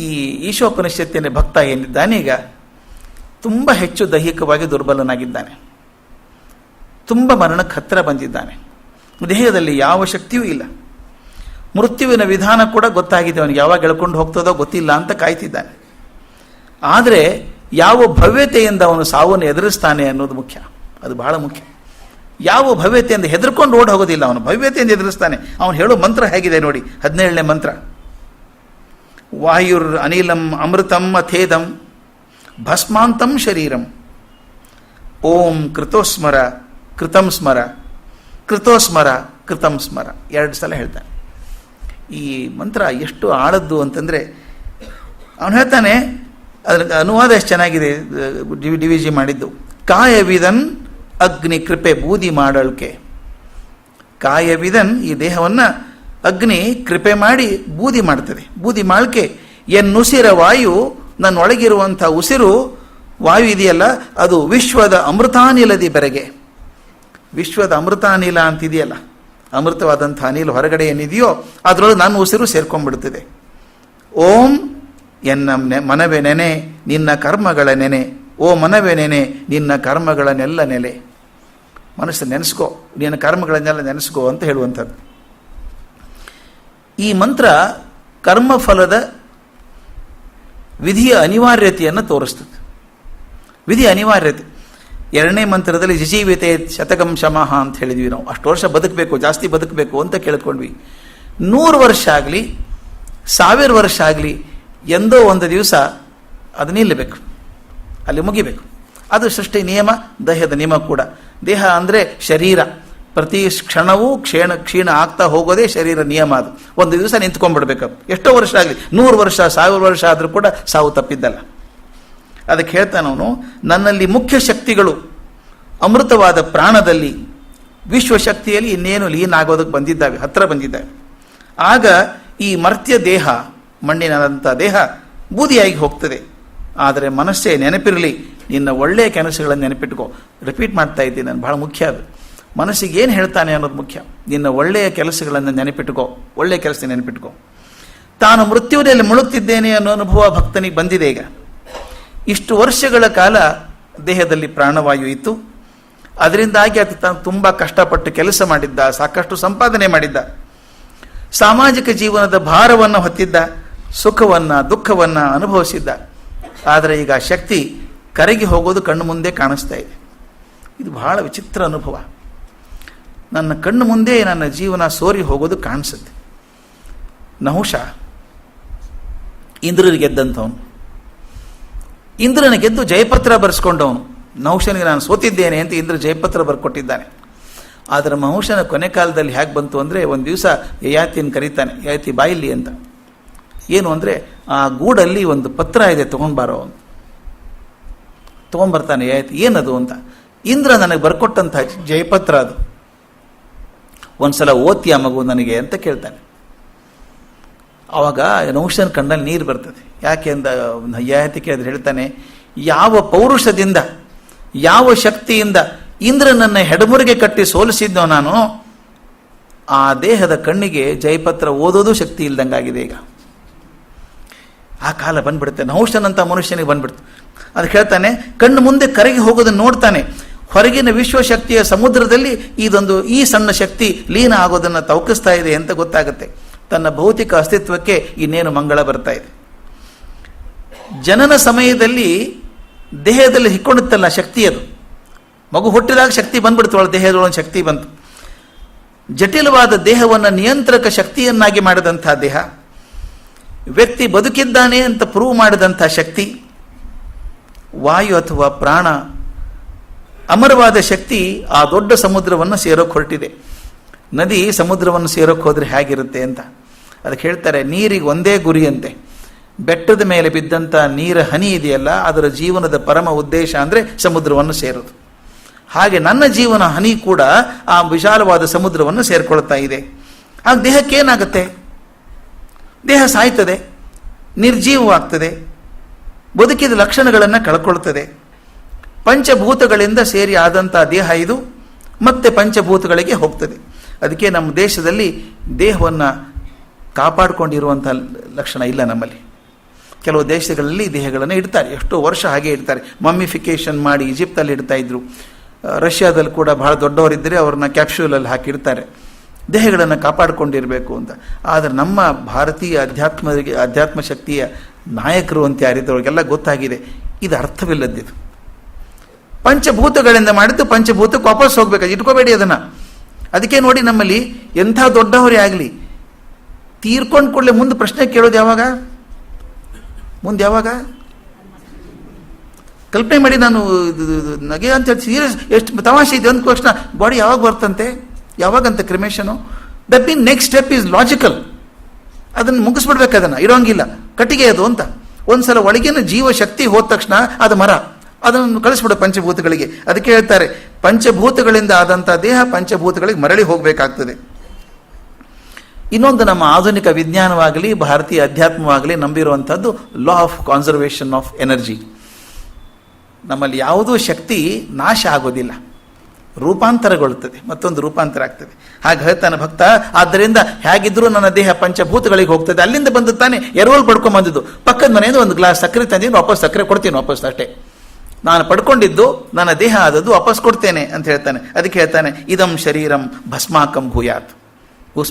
ಈ ಈಶೋಪನಿಷತ್ತಿನ ಭಕ್ತ ಏನಿದ್ದಾನೀಗ ತುಂಬ ಹೆಚ್ಚು ದೈಹಿಕವಾಗಿ ದುರ್ಬಲನಾಗಿದ್ದಾನೆ, ತುಂಬ ಮರಣಕ್ಕೆ ಹತ್ತಿರ ಬಂದಿದ್ದಾನೆ, ದೇಹದಲ್ಲಿ ಯಾವ ಶಕ್ತಿಯೂ ಇಲ್ಲ, ಮೃತ್ಯುವಿನ ವಿಧಾನ ಕೂಡ ಗೊತ್ತಾಗಿದೆ ಅವನಿಗೆ, ಯಾವಾಗ ಎಳ್ಕೊಂಡು ಹೋಗ್ತದೋ ಗೊತ್ತಿಲ್ಲ ಅಂತ ಕಾಯ್ತಿದ್ದಾನೆ. ಆದರೆ ಯಾವ ಭವ್ಯತೆಯಿಂದ ಅವನು ಸಾವನ್ನು ಎದುರಿಸ್ತಾನೆ ಅನ್ನೋದು ಮುಖ್ಯ, ಅದು ಬಹಳ ಮುಖ್ಯ. ಯಾವ ಭವ್ಯತೆಯಿಂದ ಹೆದರ್ಕೊಂಡು ಓಡಿ ಹೋಗೋದಿಲ್ಲ, ಅವನು ಭವ್ಯತೆಯಿಂದ ಎದುರಿಸ್ತಾನೆ. ಅವನು ಹೇಳೋ ಮಂತ್ರ ಹೇಗಿದೆ ನೋಡಿ, 17ನೇ ಮಂತ್ರ. ವಾಯುರ್ ಅನಿಲಂ ಅಮೃತಂ ಅಥೇದಂ ಭಸ್ಮಾಂತಂ ಶರೀರಂ ಓಂ ಕೃತೋಸ್ಮರ ಕೃತಂ ಸ್ಮರ ಕೃತೋಸ್ಮರ ಕೃತಂ ಸ್ಮರ 2 ಸಲ ಹೇಳ್ತಾನೆ. ಈ ಮಂತ್ರ ಎಷ್ಟು ಆಳದ್ದು ಅಂತಂದರೆ, ಅವನು ಹೇಳ್ತಾನೆ, ಅದರ ಅನುವಾದ ಎಷ್ಟು ಚೆನ್ನಾಗಿದೆ, ಡಿವಿಜಿ ಮಾಡಿದ್ದು. ಕಾಯವಿದನ್ ಅಗ್ನಿ ಕೃಪೆ ಬೂದಿ ಮಾಡಳ್ಕೆ. ಕಾಯವಿದನ್, ಈ ದೇಹವನ್ನು ಅಗ್ನಿ ಕೃಪೆ ಮಾಡಿ ಬೂದಿ ಮಾಡ್ತದೆ. ಬೂದಿ ಮಾಡ್ಕೆ ಎನ್ನುಸಿರ ವಾಯು, ನನ್ನೊಳಗಿರುವಂಥ ಉಸಿರು ವಾಯು ಇದೆಯಲ್ಲ, ಅದು ವಿಶ್ವದ ಅಮೃತಾನಿಲದಿ ಬೆರಗೆ. ವಿಶ್ವದ ಅಮೃತಾನಿಲ ಅಂತಿದೆಯಲ್ಲ, ಅಮೃತವಾದಂಥ ಅನಿಲ ಹೊರಗಡೆ ಏನಿದೆಯೋ ಅದರೊಳಗೆ ನನ್ನ ಉಸಿರು ಸೇರ್ಕೊಂಡ್ಬಿಡ್ತದೆ. ಓಂ ಎನ್ನ ಮನವೇ ನೆನೆ ನಿನ್ನ ಕರ್ಮಗಳ ನೆನೆ, ಓ ಮನವೇ ನೆನೆ ನಿನ್ನ ಕರ್ಮಗಳನ್ನೆಲ್ಲ ನೆಲೆ. ಮನಸ್ಸು ನೆನೆಸ್ಕೋ, ನಿನ್ನ ಕರ್ಮಗಳನ್ನೆಲ್ಲ ನೆನೆಸ್ಕೋ ಅಂತ ಹೇಳುವಂಥದ್ದು. ಈ ಮಂತ್ರ ಕರ್ಮಫಲದ ವಿಧಿಯ ಅನಿವಾರ್ಯತೆಯನ್ನು ತೋರಿಸ್ತದೆ. ವಿಧಿ ಅನಿವಾರ್ಯತೆ. 2ನೇ ಮಂತ್ರದಲ್ಲಿ ಜಿಜೀವಿತೆ ಶತಕಂ ಶಮಃ ಅಂತ ಹೇಳಿದ್ವಿ ನಾವು. ಅಷ್ಟು ವರ್ಷ ಬದುಕಬೇಕು, ಜಾಸ್ತಿ ಬದುಕಬೇಕು ಅಂತ ಕೇಳ್ಕೊಂಡ್ವಿ. 100 ವರ್ಷ ಆಗಲಿ 1000 ವರ್ಷ ಆಗಲಿ ಎಂದೋ ಒಂದು ದಿವಸ ಅದು ನಿಲ್ಲಬೇಕು, ಅಲ್ಲಿ ಮುಗಿಬೇಕು. ಅದು ಸೃಷ್ಟಿ ನಿಯಮ, ದೇಹದ ನಿಯಮ ಕೂಡ. ದೇಹ ಅಂದರೆ ಶರೀರ, ಪ್ರತಿ ಕ್ಷಣವೂ ಕ್ಷೀಣ ಆಗ್ತಾ ಹೋಗೋದೇ ಶರೀರ ನಿಯಮ. ಅದು ಒಂದು ದಿವಸ ನಿಂತ್ಕೊಂಡ್ಬಿಡ್ಬೇಕು. ಎಷ್ಟೋ ವರ್ಷ ಆಗಲಿ, 100 ವರ್ಷ 1000 ವರ್ಷ ಆದರೂ ಕೂಡ ಸಾವು ತಪ್ಪಿದ್ದಲ್ಲ. ಅದಕ್ಕೆ ಹೇಳ್ತಾನವನು, ನನ್ನಲ್ಲಿ ಮುಖ್ಯ ಶಕ್ತಿಗಳು ಅಮೃತವಾದ ಪ್ರಾಣದಲ್ಲಿ, ವಿಶ್ವಶಕ್ತಿಯಲ್ಲಿ ಇನ್ನೇನು ಲೀನ ಆಗೋದಕ್ಕೆ ಬಂದಿದ್ದಾವೆ, ಹತ್ತಿರ ಬಂದಿದ್ದಾವೆ. ಆಗ ಈ ಮರ್ತ್ಯ ದೇಹ, ಮಣ್ಣಿನಂಥ ದೇಹ ಬೂದಿಯಾಗಿ ಹೋಗ್ತದೆ. ಆದರೆ ಮನಸ್ಸೇ ನೆನಪಿರಲಿ, ನಿನ್ನ ಒಳ್ಳೆಯ ಕೆಲಸಗಳನ್ನು ನೆನಪಿಟ್ಕೋ. ರಿಪೀಟ್ ಮಾಡ್ತಾ ಇದ್ದೀನಿ ನಾನು, ಬಹಳ ಮುಖ್ಯ ಅದು. ಮನಸ್ಸಿಗೆ ಏನು ಹೇಳ್ತಾನೆ ಅನ್ನೋದು ಮುಖ್ಯ. ನಿನ್ನ ಒಳ್ಳೆಯ ಕೆಲಸಗಳನ್ನು ನೆನಪಿಟ್ಕೋ, ಒಳ್ಳೆಯ ಕೆಲಸ ನೆನಪಿಟ್ಕೋ. ತಾನು ಮೃತ್ಯುವಿನಲ್ಲಿ ಮುಳುಗ್ತಿದ್ದೇನೆ ಅನ್ನೋ ಅನುಭವ ಭಕ್ತನಿಗೆ ಬಂದಿದೆ. ಈಗ ಇಷ್ಟು ವರ್ಷಗಳ ಕಾಲ ದೇಹದಲ್ಲಿ ಪ್ರಾಣವಾಯು ಇತ್ತು, ಅದರಿಂದಾಗಿ ಆತ ತಾನು ತುಂಬ ಕಷ್ಟಪಟ್ಟು ಕೆಲಸ ಮಾಡಿದ್ದ, ಸಾಕಷ್ಟು ಸಂಪಾದನೆ ಮಾಡಿದ್ದ, ಸಾಮಾಜಿಕ ಜೀವನದ ಭಾರವನ್ನು ಹೊತ್ತಿದ್ದ, ಸುಖವನ್ನು ದುಃಖವನ್ನು ಅನುಭವಿಸಿದ್ದ. ಆದರೆ ಈಗ ಆ ಶಕ್ತಿ ಕರಗಿ ಹೋಗೋದು ಕಣ್ಣು ಮುಂದೆ ಕಾಣಿಸ್ತಾ ಇದೆ. ಇದು ಬಹಳ ವಿಚಿತ್ರ ಅನುಭವ. ನನ್ನ ಕಣ್ಣು ಮುಂದೆ ನನ್ನ ಜೀವನ ಸೋರಿ ಹೋಗೋದು ಕಾಣಿಸುತ್ತೆ. ನಹುಷ ಇಂದ್ರನಿಗೆ ಗೆದ್ದಂಥವನು, ಇಂದ್ರನ ಗೆದ್ದು ಜಯಪತ್ರ ಬರೆಸ್ಕೊಂಡವನು. ನಹುಷನಿಗೆ ನಾನು ಸೋತಿದ್ದೇನೆ ಅಂತ ಇಂದ್ರ ಜಯಪತ್ರ ಬರ್ಕೊಟ್ಟಿದ್ದಾನೆ. ಆದರೆ ನಹುಷನ ಕೊನೆ ಕಾಲದಲ್ಲಿ ಹೇಗೆ ಬಂತು ಅಂದರೆ, ಒಂದು ದಿವಸ ಯಯಾತಿನ ಕರೀತಾನೆ, ಯಯಾತಿ ಬಾಯಿಲಿ ಅಂತ. ಏನು ಅಂದರೆ, ಆ ಗೂಡಲ್ಲಿ ಒಂದು ಪತ್ರ ಇದೆ, ತೊಗೊಂಡ್ಬಾರೋ ಅಂತ. ತೊಗೊಂಬರ್ತಾನೆ ಯಯಾತಿ. ಏನದು ಅಂತ. ಇಂದ್ರ ನನಗೆ ಬರ್ಕೊಟ್ಟಂಥ ಜಯಪತ್ರ ಅದು, ಒಂದ್ಸಲ ಓದ್ತೀಯ ಮಗು ನನಗೆ ಅಂತ ಕೇಳ್ತಾನೆ. ಆವಾಗ ನಹುಷನ ಕಣ್ಣಲ್ಲಿ ನೀರು ಬರ್ತದೆ. ಯಾಕೆ ಅಂತ ಯಯಾತಿ ಕೇಳಿದ್ರೆ ಹೇಳ್ತಾನೆ, ಯಾವ ಪೌರುಷದಿಂದ, ಯಾವ ಶಕ್ತಿಯಿಂದ ಇಂದ್ರನನ್ನ ಹೆಡಮುರಿಗೆ ಕಟ್ಟಿ ಸೋಲಿಸಿದ್ನೋ ನಾನು, ಆ ದೇಹದ ಕಣ್ಣಿಗೆ ಜಯಪತ್ರ ಓದೋದು ಶಕ್ತಿ ಇಲ್ದಂಗಾಗಿದೆ ಈಗ. ಆ ಕಾಲ ಬಂದ್ಬಿಡುತ್ತೆ, ನಹುಷನಂತ ಮನುಷ್ಯನಿಗೆ ಬಂದ್ಬಿಡ್ತು. ಅದು ಹೇಳ್ತಾನೆ, ಕಣ್ಣು ಮುಂದೆ ಕರಗಿ ಹೋಗೋದನ್ನು ನೋಡ್ತಾನೆ. ಹೊರಗಿನ ವಿಶ್ವಶಕ್ತಿಯ ಸಮುದ್ರದಲ್ಲಿ ಈ ಸಣ್ಣ ಶಕ್ತಿ ಲೀನ ಆಗೋದನ್ನು ತವಕಿಸ್ತಾ ಇದೆ ಅಂತ ಗೊತ್ತಾಗುತ್ತೆ. ತನ್ನ ಭೌತಿಕ ಅಸ್ತಿತ್ವಕ್ಕೆ ಇನ್ನೇನು ಮಂಗಳ ಬರ್ತಾ ಇದೆ. ಜನನ ಸಮಯದಲ್ಲಿ ದೇಹದಲ್ಲಿ ಹಿಕ್ಕೊಂಡಿತ್ತಲ್ಲ ಶಕ್ತಿ, ಅದು ಮಗು ಹುಟ್ಟಿದಾಗ ಶಕ್ತಿ ಬಂದ್ಬಿಡ್ತು, ಅವಳ ದೇಹದೊಳಗೆ ಶಕ್ತಿ ಬಂತು. ಜಟಿಲವಾದ ದೇಹವನ್ನು ನಿಯಂತ್ರಕ ಶಕ್ತಿಯನ್ನಾಗಿ ಮಾಡಿದಂಥ ದೇಹ, ವ್ಯಕ್ತಿ ಬದುಕಿದ್ದಾನೆ ಅಂತ ಪ್ರೂವ್ ಮಾಡಿದಂಥ ಶಕ್ತಿ, ವಾಯು ಅಥವಾ ಪ್ರಾಣ, ಅಮರವಾದ ಶಕ್ತಿ ಆ ದೊಡ್ಡ ಸಮುದ್ರವನ್ನು ಸೇರೋಕೆ ಹೊರಟಿದೆ. ನದಿ ಸಮುದ್ರವನ್ನು ಸೇರೋಕೆ ಹೋದರೆ ಹೇಗಿರುತ್ತೆ ಅಂತ ಅದಕ್ಕೆ ಹೇಳ್ತಾರೆ, ನೀರಿಗೆ ಒಂದೇ ಗುರಿಯಂತೆ. ಬೆಟ್ಟದ ಮೇಲೆ ಬಿದ್ದಂಥ ನೀರ ಹನಿ ಇದೆಯಲ್ಲ, ಅದರ ಜೀವನದ ಪರಮ ಉದ್ದೇಶ ಅಂದರೆ ಸಮುದ್ರವನ್ನು ಸೇರೋದು. ಹಾಗೆ ನನ್ನ ಜೀವನ ಹನಿ ಕೂಡ ಆ ವಿಶಾಲವಾದ ಸಮುದ್ರವನ್ನು ಸೇರ್ಕೊಳ್ತಾ ಇದೆ. ಆಗ ದೇಹಕ್ಕೇನಾಗುತ್ತೆ? ದೇಹ ಸಾಯ್ತದೆ, ನಿರ್ಜೀವವಾಗ್ತದೆ, ಬದುಕಿದ ಲಕ್ಷಣಗಳನ್ನು ಕಳ್ಕೊಳ್ತದೆ. ಪಂಚಭೂತಗಳಿಂದ ಸೇರಿ ಆದಂಥ ದೇಹ ಇದು ಮತ್ತೆ ಪಂಚಭೂತಗಳಿಗೆ ಹೋಗ್ತದೆ. ಅದಕ್ಕೆ ನಮ್ಮ ದೇಶದಲ್ಲಿ ದೇಹವನ್ನು ಕಾಪಾಡಿಕೊಂಡಿರುವಂಥ ಲಕ್ಷಣ ಇಲ್ಲ ನಮ್ಮಲ್ಲಿ. ಕೆಲವು ದೇಶಗಳಲ್ಲಿ ದೇಹಗಳನ್ನು ಇಡ್ತಾರೆ, ಎಷ್ಟೋ ವರ್ಷ ಹಾಗೆ ಇಡ್ತಾರೆ. ಮಮ್ಮಿಫಿಕೇಶನ್ ಮಾಡಿ ಈಜಿಪ್ತಲ್ಲಿ ಇಡ್ತಾ ಇದ್ರು. ರಷ್ಯಾದಲ್ಲಿ ಕೂಡ ಬಹಳ ದೊಡ್ಡವರಿದ್ದರೆ ಅವ್ರನ್ನ ಕ್ಯಾಪ್ಸೂಲಲ್ಲಿ ಹಾಕಿಡ್ತಾರೆ, ದೇಹಗಳನ್ನು ಕಾಪಾಡಿಕೊಂಡಿರಬೇಕು ಅಂತ. ಆದರೆ ನಮ್ಮ ಭಾರತೀಯ ಅಧ್ಯಾತ್ಮ ಶಕ್ತಿಯ ನಾಯಕರು ಅಂತ ಯಾರಿದ್ದವ್ರಿಗೆಲ್ಲ ಗೊತ್ತಾಗಿದೆ ಇದು ಅರ್ಥವಿಲ್ಲದ್ದಿದು. ಪಂಚಭೂತಗಳಿಂದ ಮಾಡಿದ್ದು ಪಂಚಭೂತಕ್ಕೆ ವಾಪಸ್ ಹೋಗ್ಬೇಕು, ಇಟ್ಕೋಬೇಡಿ ಅದನ್ನು. ಅದಕ್ಕೆ ನೋಡಿ ನಮ್ಮಲ್ಲಿ ಎಂಥ ದೊಡ್ಡವರೇ ಆಗಲಿ ತೀರ್ಕೊಂಡು ಕೂಡಲೇ ಮುಂದೆ ಪ್ರಶ್ನೆ ಕೇಳೋದು ಯಾವಾಗ? ಮುಂದೆ ಯಾವಾಗ? ಕಲ್ಪನೆ ಮಾಡಿ, ನಾನು ನಗೆ ಅಂತ ಹೇಳಿ ಸೀರಿಯಸ್ ಎಷ್ಟು ತಮಾಷೆ ಇದೆ ಒಂದು ಕ್ವಶನ್, ಬಾಡಿ ಯಾವಾಗ ಬರ್ತಂತೆ, ಯಾವಾಗಂತ cremation? That mean next step is logical. ಅದನ್ನು ಮುಗಿಸ್ಬಿಡ್ಬೇಕು, ಅದನ್ನು ಇರೋಂಗಿಲ್ಲ, ಕಟ್ಟಿಗೆ ಅದು ಅಂತ. ಒಂದ್ಸಲ ಒಳಗಿನ ಜೀವಶಕ್ತಿ ಹೋದ ತಕ್ಷಣ ಅದು ಮರ, ಅದನ್ನು ಕಳಿಸ್ಬಿಡ ಪಂಚಭೂತಗಳಿಗೆ. ಅದಕ್ಕೆ ಹೇಳ್ತಾರೆ ಪಂಚಭೂತಗಳಿಂದ ಆದಂಥ ದೇಹ ಪಂಚಭೂತಗಳಿಗೆ ಮರಳಿ ಹೋಗಬೇಕಾಗ್ತದೆ. ಇನ್ನೊಂದು ನಮ್ಮ ಆಧುನಿಕ ವಿಜ್ಞಾನವಾಗಲಿ ಭಾರತೀಯ ಅಧ್ಯಾತ್ಮವಾಗಲಿ ನಂಬಿರುವಂಥದ್ದು law of conservation of energy. ನಮ್ಮಲ್ಲಿ ಯಾವುದೂ ಶಕ್ತಿ ನಾಶ ಆಗೋದಿಲ್ಲ, ರೂಪಾಂತರಗೊಳ್ಳುತ್ತದೆ, ಮತ್ತೊಂದು ರೂಪಾಂತರ ಆಗ್ತದೆ. ಹಾಗೆ ಹೇಳ್ತಾನೆ ಭಕ್ತ, ಆದ್ದರಿಂದ ಹೇಗಿದ್ರೂ ನನ್ನ ದೇಹ ಪಂಚಭೂತಗಳಿಗೆ ಹೋಗ್ತದೆ. ಅಲ್ಲಿಂದ ಬಂದು ತಾನೆ ಎರವಲ್ ಪಡ್ಕೊಂಬಂದಿದ್ದು. ಪಕ್ಕದ ಮನೆಯಿಂದ ಒಂದು ಗ್ಲಾಸ್ ಸಕ್ಕರೆ ತಂದಿದ್ದು, ವಾಪಸ್ ಸಕ್ಕರೆ ಕೊಡ್ತೀನಿ, ವಾಪಸ್ ಅಷ್ಟೇ. ನಾನು ಪಡ್ಕೊಂಡಿದ್ದು ನನ್ನ ದೇಹ ಆದದ್ದು ವಾಪಸ್ ಕೊಡ್ತೇನೆ ಅಂತ ಹೇಳ್ತಾನೆ. ಅದಕ್ಕೆ ಹೇಳ್ತಾನೆ ಇದಂ ಶರೀರಂ ಭಸ್ಮಾಕಂ ಭೂಯಾತ್.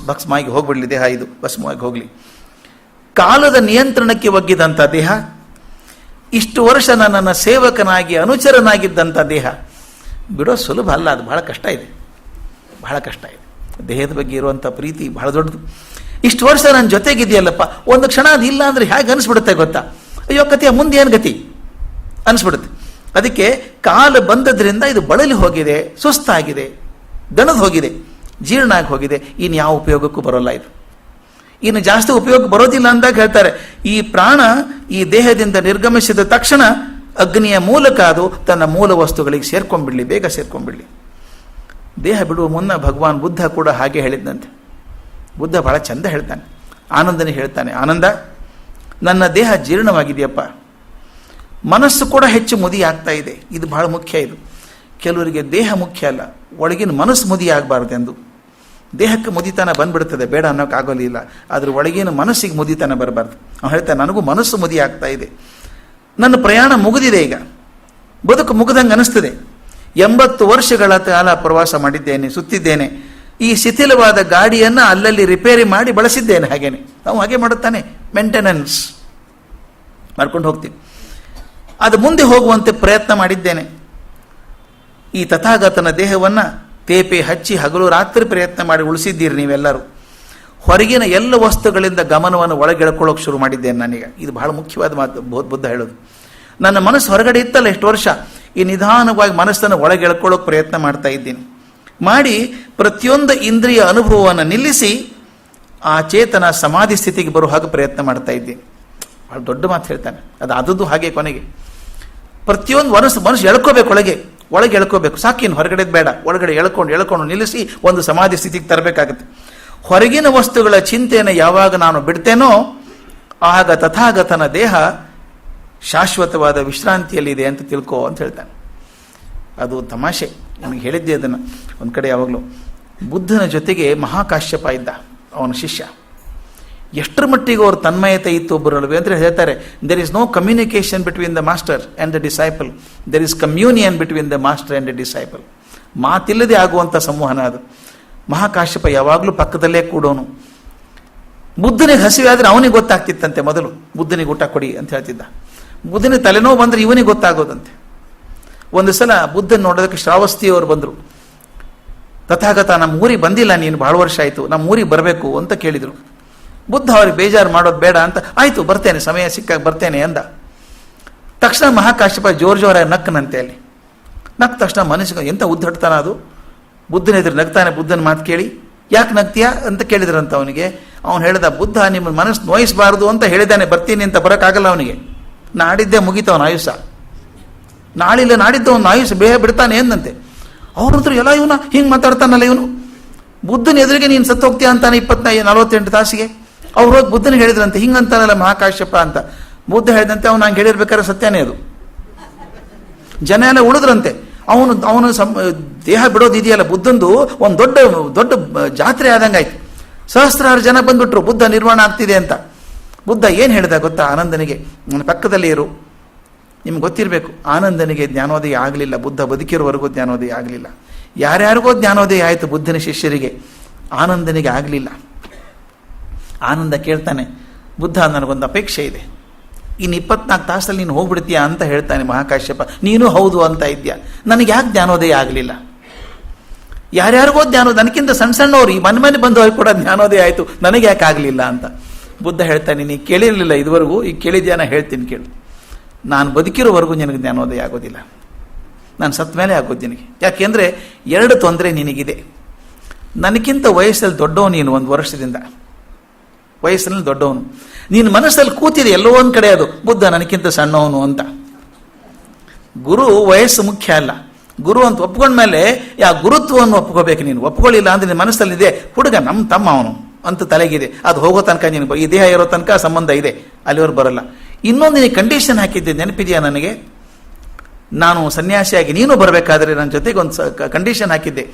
ಭಸ್ಮಾಗಿ ಹೋಗ್ಬಿಡ್ಲಿ ದೇಹ, ಇದು ಭಸ್ಮವಾಗಿ ಹೋಗ್ಲಿ. ಕಾಲದ ನಿಯಂತ್ರಣಕ್ಕೆ ಒಗ್ಗಿದಂಥ ದೇಹ, ಇಷ್ಟು ವರ್ಷ ನನ್ನನ್ನು ಸೇವಕನಾಗಿ ಅನುಚರನಾಗಿದ್ದಂಥ ದೇಹ ಬಿಡೋ ಸುಲಭ ಅಲ್ಲ, ಅದು ಬಹಳ ಕಷ್ಟ ಇದೆ, ಬಹಳ ಕಷ್ಟ ಇದೆ. ದೇಹದ ಬಗ್ಗೆ ಇರುವಂಥ ಪ್ರೀತಿ ಬಹಳ ದೊಡ್ಡದು. ಇಷ್ಟು ವರ್ಷ ನನ್ನ ಜೊತೆಗಿದೆಯಲ್ಲಪ್ಪ, ಒಂದು ಕ್ಷಣ ಅದು ಇಲ್ಲ ಅಂದರೆ ಹೇಗೆ ಅನಿಸ್ಬಿಡುತ್ತೆ ಗೊತ್ತಾ? ಅಯ್ಯೋ ಕತಿಯ ಮುಂದೆ ಏನು ಗತಿ ಅನಿಸ್ಬಿಡುತ್ತೆ. ಅದಕ್ಕೆ ಕಾಲ ಬಂದದ್ರಿಂದ ಇದು ಬಳಲಿ ಹೋಗಿದೆ, ಸುಸ್ತಾಗಿದೆ, ದಣದು ಹೋಗಿದೆ, ಜೀರ್ಣ ಆಗಿ ಹೋಗಿದೆ, ಇನ್ನು ಯಾವ ಉಪಯೋಗಕ್ಕೂ ಬರೋಲ್ಲ ಇದು. ಇನ್ನು ಜಾಸ್ತಿ ಉಪಯೋಗ ಬರೋದಿಲ್ಲ ಅಂದಾಗ ಹೇಳ್ತಾರೆ ಈ ಪ್ರಾಣ ಈ ದೇಹದಿಂದ ನಿರ್ಗಮಿಸಿದ ತಕ್ಷಣ ಅಗ್ನಿಯ ಮೂಲಕ ಅದು ತನ್ನ ಮೂಲ ವಸ್ತುಗಳಿಗೆ ಸೇರ್ಕೊಂಡ್ಬಿಡ್ಲಿ, ಬೇಗ ಸೇರ್ಕೊಂಡ್ಬಿಡ್ಲಿ. ದೇಹ ಬಿಡುವ ಮುನ್ನ ಭಗವಾನ್ ಬುದ್ಧ ಕೂಡ ಹಾಗೆ ಹೇಳಿದ್ದಂತೆ. ಬುದ್ಧ ಬಹಳ ಚಂದ ಹೇಳ್ತಾನೆ, ಆನಂದನೇ ಹೇಳ್ತಾನೆ, ಆನಂದ ನನ್ನ ದೇಹ ಜೀರ್ಣವಾಗಿದೆಯಪ್ಪ, ಮನಸ್ಸು ಕೂಡ ಹೆಚ್ಚು ಮುದಿ ಆಗ್ತಾ ಇದೆ. ಇದು ಬಹಳ ಮುಖ್ಯ. ಇದು ಕೆಲವರಿಗೆ ದೇಹ ಮುಖ್ಯ ಅಲ್ಲ, ಒಳಗಿನ ಮನಸ್ಸು ಮುದಿ ಆಗಬಾರ್ದೆಂದು. ದೇಹಕ್ಕೆ ಮುದಿತನ ಬಂದ್ಬಿಡ್ತದೆ, ಬೇಡ ಅನ್ನೋಕ್ಕಾಗೋಲಿಲ್ಲ, ಆದ್ರೆ ಒಳಗಿನ ಮನಸ್ಸಿಗೆ ಮುದಿತನ ಬರಬಾರ್ದು. ಅವ್ನು ಹೇಳ್ತಾನೆ ನನಗೂ ಮನಸ್ಸು ಮುದಿ ಆಗ್ತಾ ಇದೆ, ನನ್ನ ಪ್ರಯಾಣ ಮುಗಿದಿದೆ, ಈಗ ಬದುಕು ಮುಗಿದಂಗೆ ಅನಿಸ್ತದೆ. 80 ವರ್ಷಗಳ ಕಾಲ ಪ್ರವಾಸ ಮಾಡಿದ್ದೇನೆ, ಸುತ್ತಿದ್ದೇನೆ. ಈ ಶಿಥಿಲವಾದ ಗಾಡಿಯನ್ನು ಅಲ್ಲಲ್ಲಿ ರಿಪೇರಿ ಮಾಡಿ ಬಳಸಿದ್ದೇನೆ. ಹಾಗೇನೆ ನಾವು ಹಾಗೆ ಮಾಡುತ್ತಾನೆ, ಮೇಂಟೆನೆನ್ಸ್ ಮಾಡ್ಕೊಂಡು ಹೋಗ್ತೀವಿ. ಅದು ಮುಂದೆ ಹೋಗುವಂತೆ ಪ್ರಯತ್ನ ಮಾಡಿದ್ದೇನೆ. ಈ ತಥಾಗತನ ದೇಹವನ್ನು ತೇಪೆ ಹಚ್ಚಿ ಹಗಲು ರಾತ್ರಿ ಪ್ರಯತ್ನ ಮಾಡಿ ಉಳಿಸಿದ್ದೀರಿ ನೀವೆಲ್ಲರೂ. ಹೊರಗಿನ ಎಲ್ಲ ವಸ್ತುಗಳಿಂದ ಗಮನವನ್ನು ಒಳಗೆಳ್ಕೊಳ್ಳೋಕೆ ಶುರು ಮಾಡಿದ್ದೇನೆ ನಾನೀಗ. ಇದು ಬಹಳ ಮುಖ್ಯವಾದ ಮಾತು ಬುದ್ಧ ಹೇಳೋದು. ನನ್ನ ಮನಸ್ಸು ಹೊರಗಡೆ ಇತ್ತಲ್ಲ ಎಷ್ಟು ವರ್ಷ, ಈ ನಿಧಾನವಾಗಿ ಮನಸ್ಸನ್ನು ಒಳಗೆಳ್ಕೊಳ್ಳೋಕೆ ಪ್ರಯತ್ನ ಮಾಡ್ತಾ ಇದ್ದೀನಿ. ಮಾಡಿ ಪ್ರತಿಯೊಂದು ಇಂದ್ರಿಯ ಅನುಭವವನ್ನು ನಿಲ್ಲಿಸಿ ಆ ಚೇತನ ಸಮಾಧಿ ಸ್ಥಿತಿಗೆ ಬರೋ ಹಾಗೆ ಪ್ರಯತ್ನ ಮಾಡ್ತಾ ಇದ್ದೀನಿ. ಭಾಳ ದೊಡ್ಡ ಮಾತು ಹೇಳ್ತಾನೆ. ಅದು ಆದದ್ದು ಹಾಗೆ ಕೊನೆಗೆ ಪ್ರತಿಯೊಂದು ಮನಸ್ಸು ಎಳ್ಕೋಬೇಕು, ಒಳಗೆ ಎಳ್ಕೋಬೇಕು. ಸಾಕಿನ್ನು ಹೊರಗಡೆದು ಬೇಡ, ಒಳಗಡೆ ಎಳ್ಕೊಂಡು ನಿಲ್ಲಿಸಿ ಒಂದು ಸಮಾಧಿ ಸ್ಥಿತಿಗೆ ತರಬೇಕಾಗುತ್ತೆ. ಹೊರಗಿನ ವಸ್ತುಗಳ ಚಿಂತೆಯನ್ನು ಯಾವಾಗ ನಾನು ಬಿಡ್ತೇನೋ ಆಗ ತಥಾಗತನ ದೇಹ ಶಾಶ್ವತವಾದ ವಿಶ್ರಾಂತಿಯಲ್ಲಿದೆ ಅಂತ ತಿಳ್ಕೋ ಅಂತ ಹೇಳ್ತಾನೆ. ಅದು ತಮಾಷೆ, ನನಗೆ ಹೇಳಿದ್ದೆ ಅದನ್ನು ಒಂದು ಕಡೆ. ಯಾವಾಗಲೂ ಬುದ್ಧನ ಜೊತೆಗೆ ಮಹಾಕಾಶ್ಯಪ ಇದ್ದ, ಅವನ ಶಿಷ್ಯ. ಎಷ್ಟರ ಮಟ್ಟಿಗೆ ಅವ್ರ ತನ್ಮಯತೆ ಇತ್ತು ಒಬ್ಬರಲ್ವೇ ಅಂದರೆ ಹೇಳ್ತಾರೆ, there is no communication between the master and the disciple, there is communion between the master and the disciple. ಮಾತಿಲ್ಲದೆ ಆಗುವಂಥ ಸಂವಹನ ಅದು. ಮಹಾಕಾಶ್ಯಪ ಯಾವಾಗಲೂ ಪಕ್ಕದಲ್ಲೇ ಕೂಡೋನು. ಬುದ್ಧನಿಗೆ ಹಸಿವೆ ಆದರೆ ಅವನಿಗೆ ಗೊತ್ತಾಗ್ತಿತ್ತಂತೆ. ಮೊದಲು ಬುದ್ಧನಿಗೆ ಊಟ ಕೊಡಿ ಅಂತ ಹೇಳ್ತಿದ್ದ. ಬುದ್ಧನಿಗೆ ತಲೆನೋವು ಬಂದರೆ ಇವನಿಗೆ ಗೊತ್ತಾಗೋದಂತೆ. ಒಂದು ಸಲ ಬುದ್ಧನ ನೋಡೋದಕ್ಕೆ ಶ್ರಾವಸ್ತಿಯವರು ಬಂದರು. ತಥಾಗತ ನಮ್ಮ ಊರಿಗೆ ಬಂದಿಲ್ಲ ನೀನು, ಭಾಳ ವರ್ಷ ಆಯಿತು, ನಮ್ಮ ಊರಿಗೆ ಬರಬೇಕು ಅಂತ ಕೇಳಿದರು. ಬುದ್ಧ ಅವ್ರಿಗೆ ಬೇಜಾರು ಮಾಡೋದು ಬೇಡ ಅಂತ, ಆಯಿತು ಬರ್ತೇನೆ, ಸಮಯ ಸಿಕ್ಕಾಗ ಬರ್ತೇನೆ ಅಂದ. ತಕ್ಷಣ ಮಹಾಕಾಶ್ಯಪ ಜೋರಾಗಿ ನಕ್ಕನಂತೆ. ಅಲ್ಲಿ ನಕ್ಕ ತಕ್ಷಣ ಮನಸ್ಸಿಗೆ ಎಂಥ ಉದ್ದಡ್ತಾನ ಅದು. ಬುದ್ಧನ ಎದುರು ನಗ್ತಾನೆ. ಬುದ್ಧನ ಮಾತು ಕೇಳಿ ಯಾಕೆ ನಗ್ತೀಯಾ ಅಂತ ಕೇಳಿದ್ರಂತ ಅವನಿಗೆ. ಅವನು ಹೇಳ್ದ, ಬುದ್ಧ ನಿಮ್ಮ ಮನಸ್ಸು ನೋಯಿಸಬಾರ್ದು ಅಂತ ಹೇಳಿದ್ದಾನೆ, ಬರ್ತೀನಿ ಅಂತ ಬರೋಕ್ಕಾಗಲ್ಲ ಅವನಿಗೆ. ನಾಡಿದ್ದೇ ಮುಗಿತವನ ಆಯುಷ, ನಾಳಿಲ್ಲ ನಾಡಿದ್ದ ಅವನ ಆಯುಷ ಬೇಗ ಬಿಡ್ತಾನೆ ಎಂದಂತೆ. ಅವ್ರಂತೂ ಎಲ್ಲ ಇವನ ಹಿಂಗೆ ಮಾತಾಡ್ತಾನಲ್ಲ ಇವನು, ಬುದ್ಧನ ಎದುರಿಗೆ ನೀನು ಸತ್ತು ಹೋಗ್ತೀಯ ಅಂತಾನೆ 48 ತಾಸಿಗೆ. ಅವ್ರು ಹೋಗಿ ಬುದ್ಧನಿಗೆ ಹೇಳಿದ್ರಂತೆ, ಹಿಂಗಂತಾನಲ್ಲ ಮಹಾಕಾಶ್ಯಪ ಅಂತ. ಬುದ್ಧ ಹೇಳಿದಂತೆ ಅವ್ನು ಹಂಗೆ ಹೇಳಿರ್ಬೇಕಾದ್ರೆ ಸತ್ಯನೇ ಅದು. ಜನ ಎಲ್ಲ ಉಳಿದ್ರಂತೆ. ಅವನು ದೇಹ ಬಿಡೋದು ಇದೆಯಲ್ಲ ಬುದ್ಧಂದು ಒಂದು ದೊಡ್ಡ ಜಾತ್ರೆ ಆದಂಗಾಯ್ತು. ಸಹಸ್ರಾರು ಜನ ಬಂದ್ಬಿಟ್ರು, ಬುದ್ಧ ನಿರ್ವಾಣ ಆಗ್ತಿದೆ ಅಂತ. ಬುದ್ಧ ಏನು ಹೇಳಿದ ಗೊತ್ತಾ ಆನಂದನಿಗೆ? ನನ್ನ ಪಕ್ಕದಲ್ಲಿ ಇರು. ನಿಮ್ಗೆ ಗೊತ್ತಿರಬೇಕು, ಆನಂದನಿಗೆ ಜ್ಞಾನೋದಯ ಆಗಲಿಲ್ಲ. ಬುದ್ಧ ಬದುಕಿರೋವರೆಗೂ ಜ್ಞಾನೋದಯ ಆಗಲಿಲ್ಲ. ಯಾರ್ಯಾರಿಗೋ ಜ್ಞಾನೋದಯ ಆಯಿತು, ಬುದ್ಧನ ಶಿಷ್ಯರಿಗೆ, ಆನಂದನಿಗೆ ಆಗಲಿಲ್ಲ. ಆನಂದ ಕೇಳ್ತಾನೆ, ಬುದ್ಧ ನನಗೊಂದು ಅಪೇಕ್ಷೆ ಇದೆ, ಇನ್ನು 24 ತಾಸಲ್ಲಿ ನೀನು ಹೋಗ್ಬಿಡ್ತೀಯಾ ಅಂತ ಹೇಳ್ತಾನೆ ಮಹಾಕಾಶ್ಯಪ. ನೀನು ಹೌದು ಅಂತ ಇದ್ಯಾ, ನನಗೆ ಯಾಕೆ ಜ್ಞಾನೋದಯ ಆಗಲಿಲ್ಲ? ಯಾರ್ಯಾರಿಗೋ ಜ್ಞಾನೋದಯ, ನನಗಿಂತ ಸಣ್ಣ ಸಣ್ಣವ್ರು ಈ ಮನೆ ಬಂದವ್ರಿಗೆ ಕೂಡ ಜ್ಞಾನೋದಯ ಆಯಿತು, ನನಗೆ ಯಾಕೆ ಆಗಲಿಲ್ಲ ಅಂತ. ಬುದ್ಧ ಹೇಳ್ತಾನೆ, ನೀನು ಕೇಳಿರಲಿಲ್ಲ ಇದುವರೆಗೂ, ಈಗ ಕೇಳಿದ್ಯಾ? ನಾ ಹೇಳ್ತೀನಿ ಕೇಳು. ನಾನು ಬದುಕಿರೋವರೆಗೂ ನಿನಗೆ ಜ್ಞಾನೋದಯ ಆಗೋದಿಲ್ಲ, ನಾನು ಸತ್ತ ಮೇಲೆ ಆಗೋದು ನಿನಗೆ. ಯಾಕೆಂದರೆ 2 ತೊಂದರೆ ನಿನಗಿದೆ. ನನಗಿಂತ ವಯಸ್ಸಲ್ಲಿ ದೊಡ್ಡವನು ನೀನು, 1 ವರ್ಷದಿಂದ ವಯಸ್ಸಿನಲ್ಲಿ ದೊಡ್ಡವನು. ನೀನು ಮನಸ್ಸಲ್ಲಿ ಕೂತಿದೆ ಎಲ್ಲೋ ಒಂದು ಕಡೆ, ಅದು ಬುದ್ಧ ನನಗಿಂತ ಸಣ್ಣವನು ಅಂತ. ಗುರು ವಯಸ್ಸು ಮುಖ್ಯ ಅಲ್ಲ, ಗುರು ಅಂತ ಒಪ್ಕೊಂಡ್ಮೇಲೆ ಯಾ ಗುರುತ್ವವನ್ನು ಒಪ್ಕೋಬೇಕು. ನೀನು ಒಪ್ಕೊಳ್ಳಿಲ್ಲ ಅಂದರೆ ನಿನ್ನ ಮನಸ್ಸಲ್ಲಿದೆ, ಹುಡುಗ ನಮ್ಮ ತಮ್ಮ ಅವನು ಅಂತ ತಲೆಗಿದೆ, ಅದು ಹೋಗೋ ತನಕ ನೀನು, ಈ ದೇಹ ಇರೋ ತನಕ ಸಂಬಂಧ ಇದೆ, ಅಲ್ಲಿವರೆಗೂ ಬರಲ್ಲ. ಇನ್ನೊಂದು ನೀನು ಕಂಡೀಷನ್ ಹಾಕಿದ್ದೆ, ನೆನಪಿದೆಯಾ ನನಗೆ? ನಾನು ಸನ್ಯಾಸಿಯಾಗಿ ನೀನು ಬರಬೇಕಾದ್ರೆ ನನ್ನ ಜೊತೆಗೆ ಒಂದು ಕಂಡೀಷನ್ ಹಾಕಿದ್ದೆ.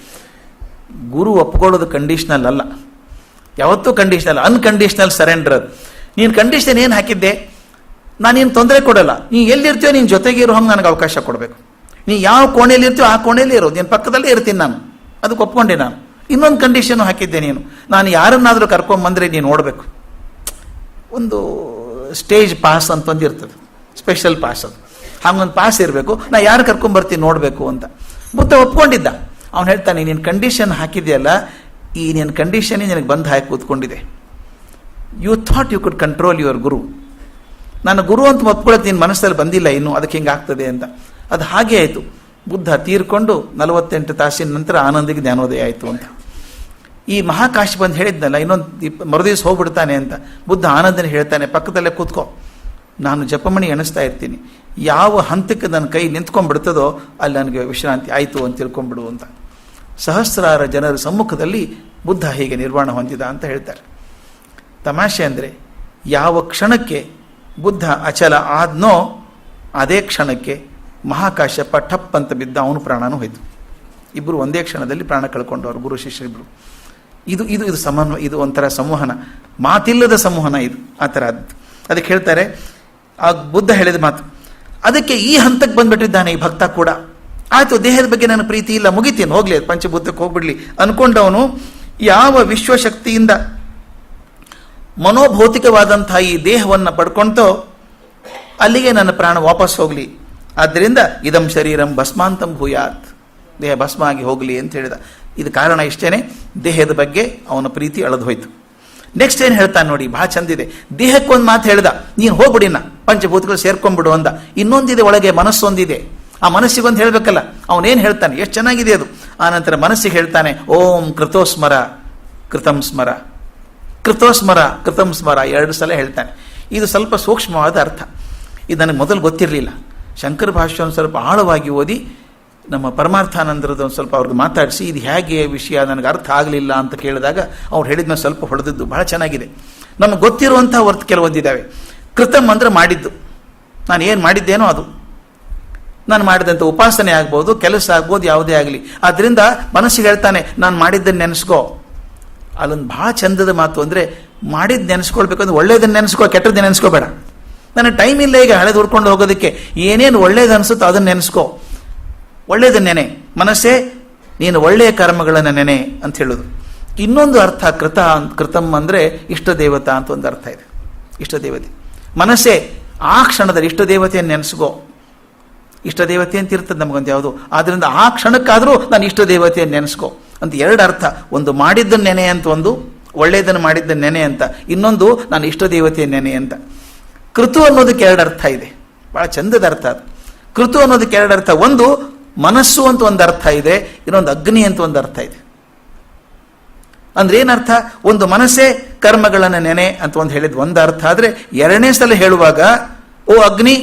ಗುರು ಒಪ್ಕೊಳ್ಳೋದು ಕಂಡೀಷ್ನಲ್ ಅಲ್ಲ, ಯಾವತ್ತೂ ಕಂಡೀಷ್ನಲ್, ಅನ್ಕಂಡೀಷ್ನಲ್ ಸರೆಂಡರ್. ನೀನು ಕಂಡೀಷನ್ ಏನು ಹಾಕಿದ್ದೆ? ನಾನೇನು ತೊಂದರೆ ಕೊಡಲ್ಲ, ನೀನು ಎಲ್ಲಿರ್ತೀಯೋ ನಿನ್ನ ಜೊತೆಗೆ ಇರೋ ಹಂಗೆ ನನಗೆ ಅವಕಾಶ ಕೊಡಬೇಕು. ನೀ ಯಾವ ಕೋಣೆಯಲ್ಲಿ ಇರ್ತೀಯೋ ಆ ಕೋಣೆಯಲ್ಲಿ ಇರೋದು, ನೀನು ಪಕ್ಕದಲ್ಲೇ ಇರ್ತೀನಿ ನಾನು, ಅದಕ್ಕೆ ಒಪ್ಕೊಂಡೆ ನಾನು. ಇನ್ನೊಂದು ಕಂಡೀಷನ್ನು ಹಾಕಿದ್ದೆ, ನಾನು ಯಾರನ್ನಾದರೂ ಕರ್ಕೊಂಬಂದರೆ ನೀನು ನೋಡಬೇಕು. ಒಂದು ಸ್ಟೇಜ್ ಪಾಸ್ ಅಂತ ಒಂದು ಇರ್ತದೆ, ಸ್ಪೆಷಲ್ ಪಾಸ್, ಅದು ಹಾಗೊಂದು ಪಾಸ್ ಇರಬೇಕು. ನಾ ಯಾರು ಕರ್ಕೊಂಬರ್ತೀನಿ ನೋಡಬೇಕು ಅಂತ. ಬುದ್ಧ ಒಪ್ಕೊಂಡಿದ್ದ. ಅವನು ಹೇಳ್ತಾನೆ, ನೀನು ಕಂಡೀಷನ್ ಹಾಕಿದೆಯಲ್ಲ, ಈ ನಿನ್ನ ಕಂಡೀಷನ್ನೇ ನಿನಗೆ ಬಂದು ಹಾಕಿ ಕೂತ್ಕೊಂಡಿದೆ. You thought you could control your guru. ನನ್ನ ಗುರು ಅಂತ ಒಪ್ಕೊಳ್ಳೋದು ನಿನ್ನ ಮನಸ್ಸಲ್ಲಿ ಬಂದಿಲ್ಲ ಇನ್ನೂ, ಅದಕ್ಕೆ ಹಿಂಗಾಗ್ತದೆ ಅಂತ. ಅದು ಹಾಗೆ ಆಯಿತು. ಬುದ್ಧ ತೀರ್ಕೊಂಡು 48 ತಾಸಿನ ನಂತರ ಆನಂದಿಗೆ ಜ್ಞಾನೋದಯ ಆಯಿತು ಅಂತ. ಈ ಮಹಾಕಾಶಿ ಬಂದು ಹೇಳಿದ್ನಲ್ಲ, ಇನ್ನೊಂದು ಮರುದಿವ್ಸ ಹೋಗ್ಬಿಡ್ತಾನೆ ಅಂತ. ಬುದ್ಧ ಆನಂದನ ಹೇಳ್ತಾನೆ, ಪಕ್ಕದಲ್ಲೇ ಕೂತ್ಕೋ, ನಾನು ಜಪಮಣಿ ಎಣಿಸ್ತಾ ಇರ್ತೀನಿ, ಯಾವ ಹಂತಕ್ಕೆ ನನ್ನ ಕೈ ನಿಂತ್ಕೊಂಡ್ಬಿಡ್ತದೋ ಅಲ್ಲಿ ನನಗೆ ವಿಶ್ರಾಂತಿ ಆಯಿತು ಅಂತ ತಿಳ್ಕೊಂಡ್ಬಿಡು ಅಂತ. ಸಹಸ್ರಾರ ಜನರ ಸಮ್ಮುಖದಲ್ಲಿ ಬುದ್ಧ ಹೀಗೆ ನಿರ್ವಾಣ ಹೊಂದಿದ ಅಂತ ಹೇಳ್ತಾರೆ. ತಮಾಷೆ ಅಂದರೆ, ಯಾವ ಕ್ಷಣಕ್ಕೆ ಬುದ್ಧ ಅಚಲ ಆದ್ನೋ ಅದೇ ಕ್ಷಣಕ್ಕೆ ಮಹಾಕಾಶ್ಯಪ ಟಪ್ ಅಂತ ಬಿದ್ದ, ಅವನು ಪ್ರಾಣನೂ ಹೋಯ್ತು. ಇಬ್ಬರು ಒಂದೇ ಕ್ಷಣದಲ್ಲಿ ಪ್ರಾಣ ಕಳ್ಕೊಂಡವರು, ಗುರು ಶಿಷ್ಯರಿಬ್ಬರು. ಇದು ಇದು ಇದು ಸಮನ್ವಯ, ಇದು ಒಂಥರ ಸಂವಹನ, ಮಾತಿಲ್ಲದ ಸಂವಹನ ಇದು, ಆ ಥರ. ಅದಕ್ಕೆ ಹೇಳ್ತಾರೆ, ಆ ಬುದ್ಧ ಹೇಳಿದ ಮಾತು. ಅದಕ್ಕೆ ಈ ಹಂತಕ್ಕೆ ಬಂದ್ಬಿಟ್ಟಿದ್ದಾನೆ ಈ ಭಕ್ತ ಕೂಡ. ಆಯಿತು, ದೇಹದ ಬಗ್ಗೆ ನನ್ನ ಪ್ರೀತಿ ಇಲ್ಲ, ಮುಗಿತೀನಿ, ಹೋಗ್ಲಿ, ಪಂಚಭೂತಕ್ಕೆ ಹೋಗ್ಬಿಡ್ಲಿ ಅನ್ಕೊಂಡವನು ಯಾವ ವಿಶ್ವಶಕ್ತಿಯಿಂದ ಮನೋಭೌತಿಕವಾದಂತಹ ಈ ದೇಹವನ್ನು ಪಡ್ಕೊಳ್ತೋ ಅಲ್ಲಿಗೆ ನನ್ನ ಪ್ರಾಣ ವಾಪಸ್ ಹೋಗಲಿ. ಆದ್ದರಿಂದ ಇದಂ ಶರೀರಂ ಭಸ್ಮಾಂತಂ ಭೂಯಾತ್, ದೇಹ ಭಸ್ಮ ಆಗಿ ಹೋಗಲಿ ಅಂತ ಹೇಳಿದ. ಇದು ಕಾರಣ ಇಷ್ಟೇನೆ, ದೇಹದ ಬಗ್ಗೆ ಅವನ ಪ್ರೀತಿ ಅಳದು ಹೋಯ್ತು. ನೆಕ್ಸ್ಟ್ ಏನು ಹೇಳ್ತಾನೆ ನೋಡಿ, ಬಹಳ ಚಂದಿದೆ. ದೇಹಕ್ಕೊಂದು ಮಾತು ಹೇಳ್ದ, ನೀನು ಹೋಗ್ಬಿಡಿನ, ಪಂಚಭೂತಗಳು ಸೇರ್ಕೊಂಡ್ಬಿಡು ಅಂದ. ಇನ್ನೊಂದಿದೆ ಒಳಗೆ, ಮನಸ್ಸೊಂದಿದೆ. ಆ ಮನಸ್ಸಿಗೊಂದು ಹೇಳಬೇಕಲ್ಲ, ಅವನೇನು ಹೇಳ್ತಾನೆ, ಎಷ್ಟು ಚೆನ್ನಾಗಿದೆ ಅದು. ಆನಂತರ ಮನಸ್ಸಿಗೆ ಹೇಳ್ತಾನೆ, ಓಂ ಕೃತೋಸ್ಮರ ಕೃತಂ ಸ್ಮರ, ಕೃತೋಸ್ಮರ ಕೃತಂ ಸ್ಮರ 2 ಸಲ ಹೇಳ್ತಾನೆ. ಇದು ಸ್ವಲ್ಪ ಸೂಕ್ಷ್ಮವಾದ ಅರ್ಥ, ಇದು ನನಗೆ ಮೊದಲು ಗೊತ್ತಿರಲಿಲ್ಲ. ಶಂಕರ ಭಾಷ್ಯವನ್ನು ಸ್ವಲ್ಪ ಆಳವಾಗಿ ಓದಿ ನಮ್ಮ ಪರಮಾರ್ಥಾನಂದರದ್ದು ಒಂದು ಸ್ವಲ್ಪ ಅವ್ರಿಗೆ ಮಾತಾಡಿಸಿ, ಇದು ಹೇಗೆ ವಿಷಯ ನನಗೆ ಅರ್ಥ ಆಗಲಿಲ್ಲ ಅಂತ ಕೇಳಿದಾಗ ಅವ್ರು ಹೇಳಿದ್ನ ಸ್ವಲ್ಪ ಹೊಡೆದಿದ್ದು ಬಹಳ ಚೆನ್ನಾಗಿದೆ. ನಮಗೆ ಗೊತ್ತಿರುವಂಥ ಹೊರತು ಕೆಲವೊಂದಿದ್ದಾವೆ. ಕೃತಮ್ ಅಂದರೆ ಮಾಡಿದ್ದು, ನಾನು ಏನು ಮಾಡಿದ್ದೇನೋ ಅದು, ನಾನು ಮಾಡಿದಂಥ ಉಪಾಸನೆ ಆಗ್ಬೋದು, ಕೆಲಸ ಆಗ್ಬೋದು, ಯಾವುದೇ ಆಗಲಿ. ಆದ್ದರಿಂದ ಮನಸ್ಸಿಗೆ ಹೇಳ್ತಾನೆ, ನಾನು ಮಾಡಿದ್ದನ್ನು ನೆನೆಸ್ಕೋ. ಅಲ್ಲೊಂದು ಭಾಳ ಚಂದದ ಮಾತು ಅಂದರೆ, ಮಾಡಿದ್ದು ನೆನೆಸ್ಕೊಳ್ಬೇಕಂದ್ರೆ ಒಳ್ಳೇದನ್ನು ನೆನೆಸ್ಕೋ, ಕೆಟ್ಟದ್ದು ನೆನೆಸ್ಕೋಬೇಡ. ನನಗೆ ಟೈಮ್ ಇಲ್ಲ ಈಗ ಹಳೆದು ಹುಡ್ಕೊಂಡು ಹೋಗೋದಕ್ಕೆ. ಏನೇನು ಒಳ್ಳೇದು ಅನಿಸುತ್ತೋ ಅದನ್ನು ನೆನೆಸ್ಕೋ, ಒಳ್ಳೇದನ್ನು ನೆನೆ. ಮನಸ್ಸೇ, ನೀನು ಒಳ್ಳೆಯ ಕರ್ಮಗಳನ್ನು ನೆನೆ ಅಂತ ಹೇಳೋದು. ಇನ್ನೊಂದು ಅರ್ಥ ಕೃತಮ್ ಅಂದರೆ ಇಷ್ಟ ದೇವತಾ ಅಂತ ಒಂದು ಅರ್ಥ ಇದೆ. ಇಷ್ಟ ದೇವತೆ ಮನಸ್ಸೇ, ಆ ಕ್ಷಣದಲ್ಲಿ ಇಷ್ಟ ದೇವತೆಯನ್ನು ನೆನೆಸ್ಕೋ. ಇಷ್ಟ ದೇವತೆ ಅಂತ ಇರ್ತದೆ ನಮಗೊಂದು ಯಾವುದು, ಆದ್ದರಿಂದ ಆ ಕ್ಷಣಕ್ಕಾದರೂ ನಾನು ಇಷ್ಟ ದೇವತೆಯನ್ನು ನೆನೆಸ್ಕೋ ಅಂತ 2 ಅರ್ಥ. ಒಂದು ಮಾಡಿದ್ದನ್ನು ನೆನೆ ಅಂತ, ಒಂದು ಒಳ್ಳೆಯದನ್ನು ಮಾಡಿದ್ದನ್ನು ನೆನೆ ಅಂತ, ಇನ್ನೊಂದು ನಾನು ಇಷ್ಟ ದೇವತೆಯನ್ನು ನೆನೆ ಅಂತ. ಕೃತು ಅನ್ನೋದಕ್ಕೆ 2 ಅರ್ಥ ಇದೆ, ಭಾಳ ಚಂದದ ಅರ್ಥ ಅದು. ಕೃತು ಅನ್ನೋದಕ್ಕೆ 2 ಅರ್ಥ, ಒಂದು ಮನಸ್ಸು ಅಂತ ಒಂದು ಅರ್ಥ ಇದೆ, ಇನ್ನೊಂದು ಅಗ್ನಿ ಅಂತ ಒಂದು ಅರ್ಥ ಇದೆ. ಅಂದ್ರೆ ಏನರ್ಥ, ಒಂದು ಮನಸ್ಸೇ ಕರ್ಮಗಳನ್ನು ನೆನೆ ಅಂತ ಒಂದು ಹೇಳಿದ ಒಂದು ಅರ್ಥ ಆದರೆ, 2ನೇ ಸಲ ಹೇಳುವಾಗ, ಓ ಅಗ್ನಿ,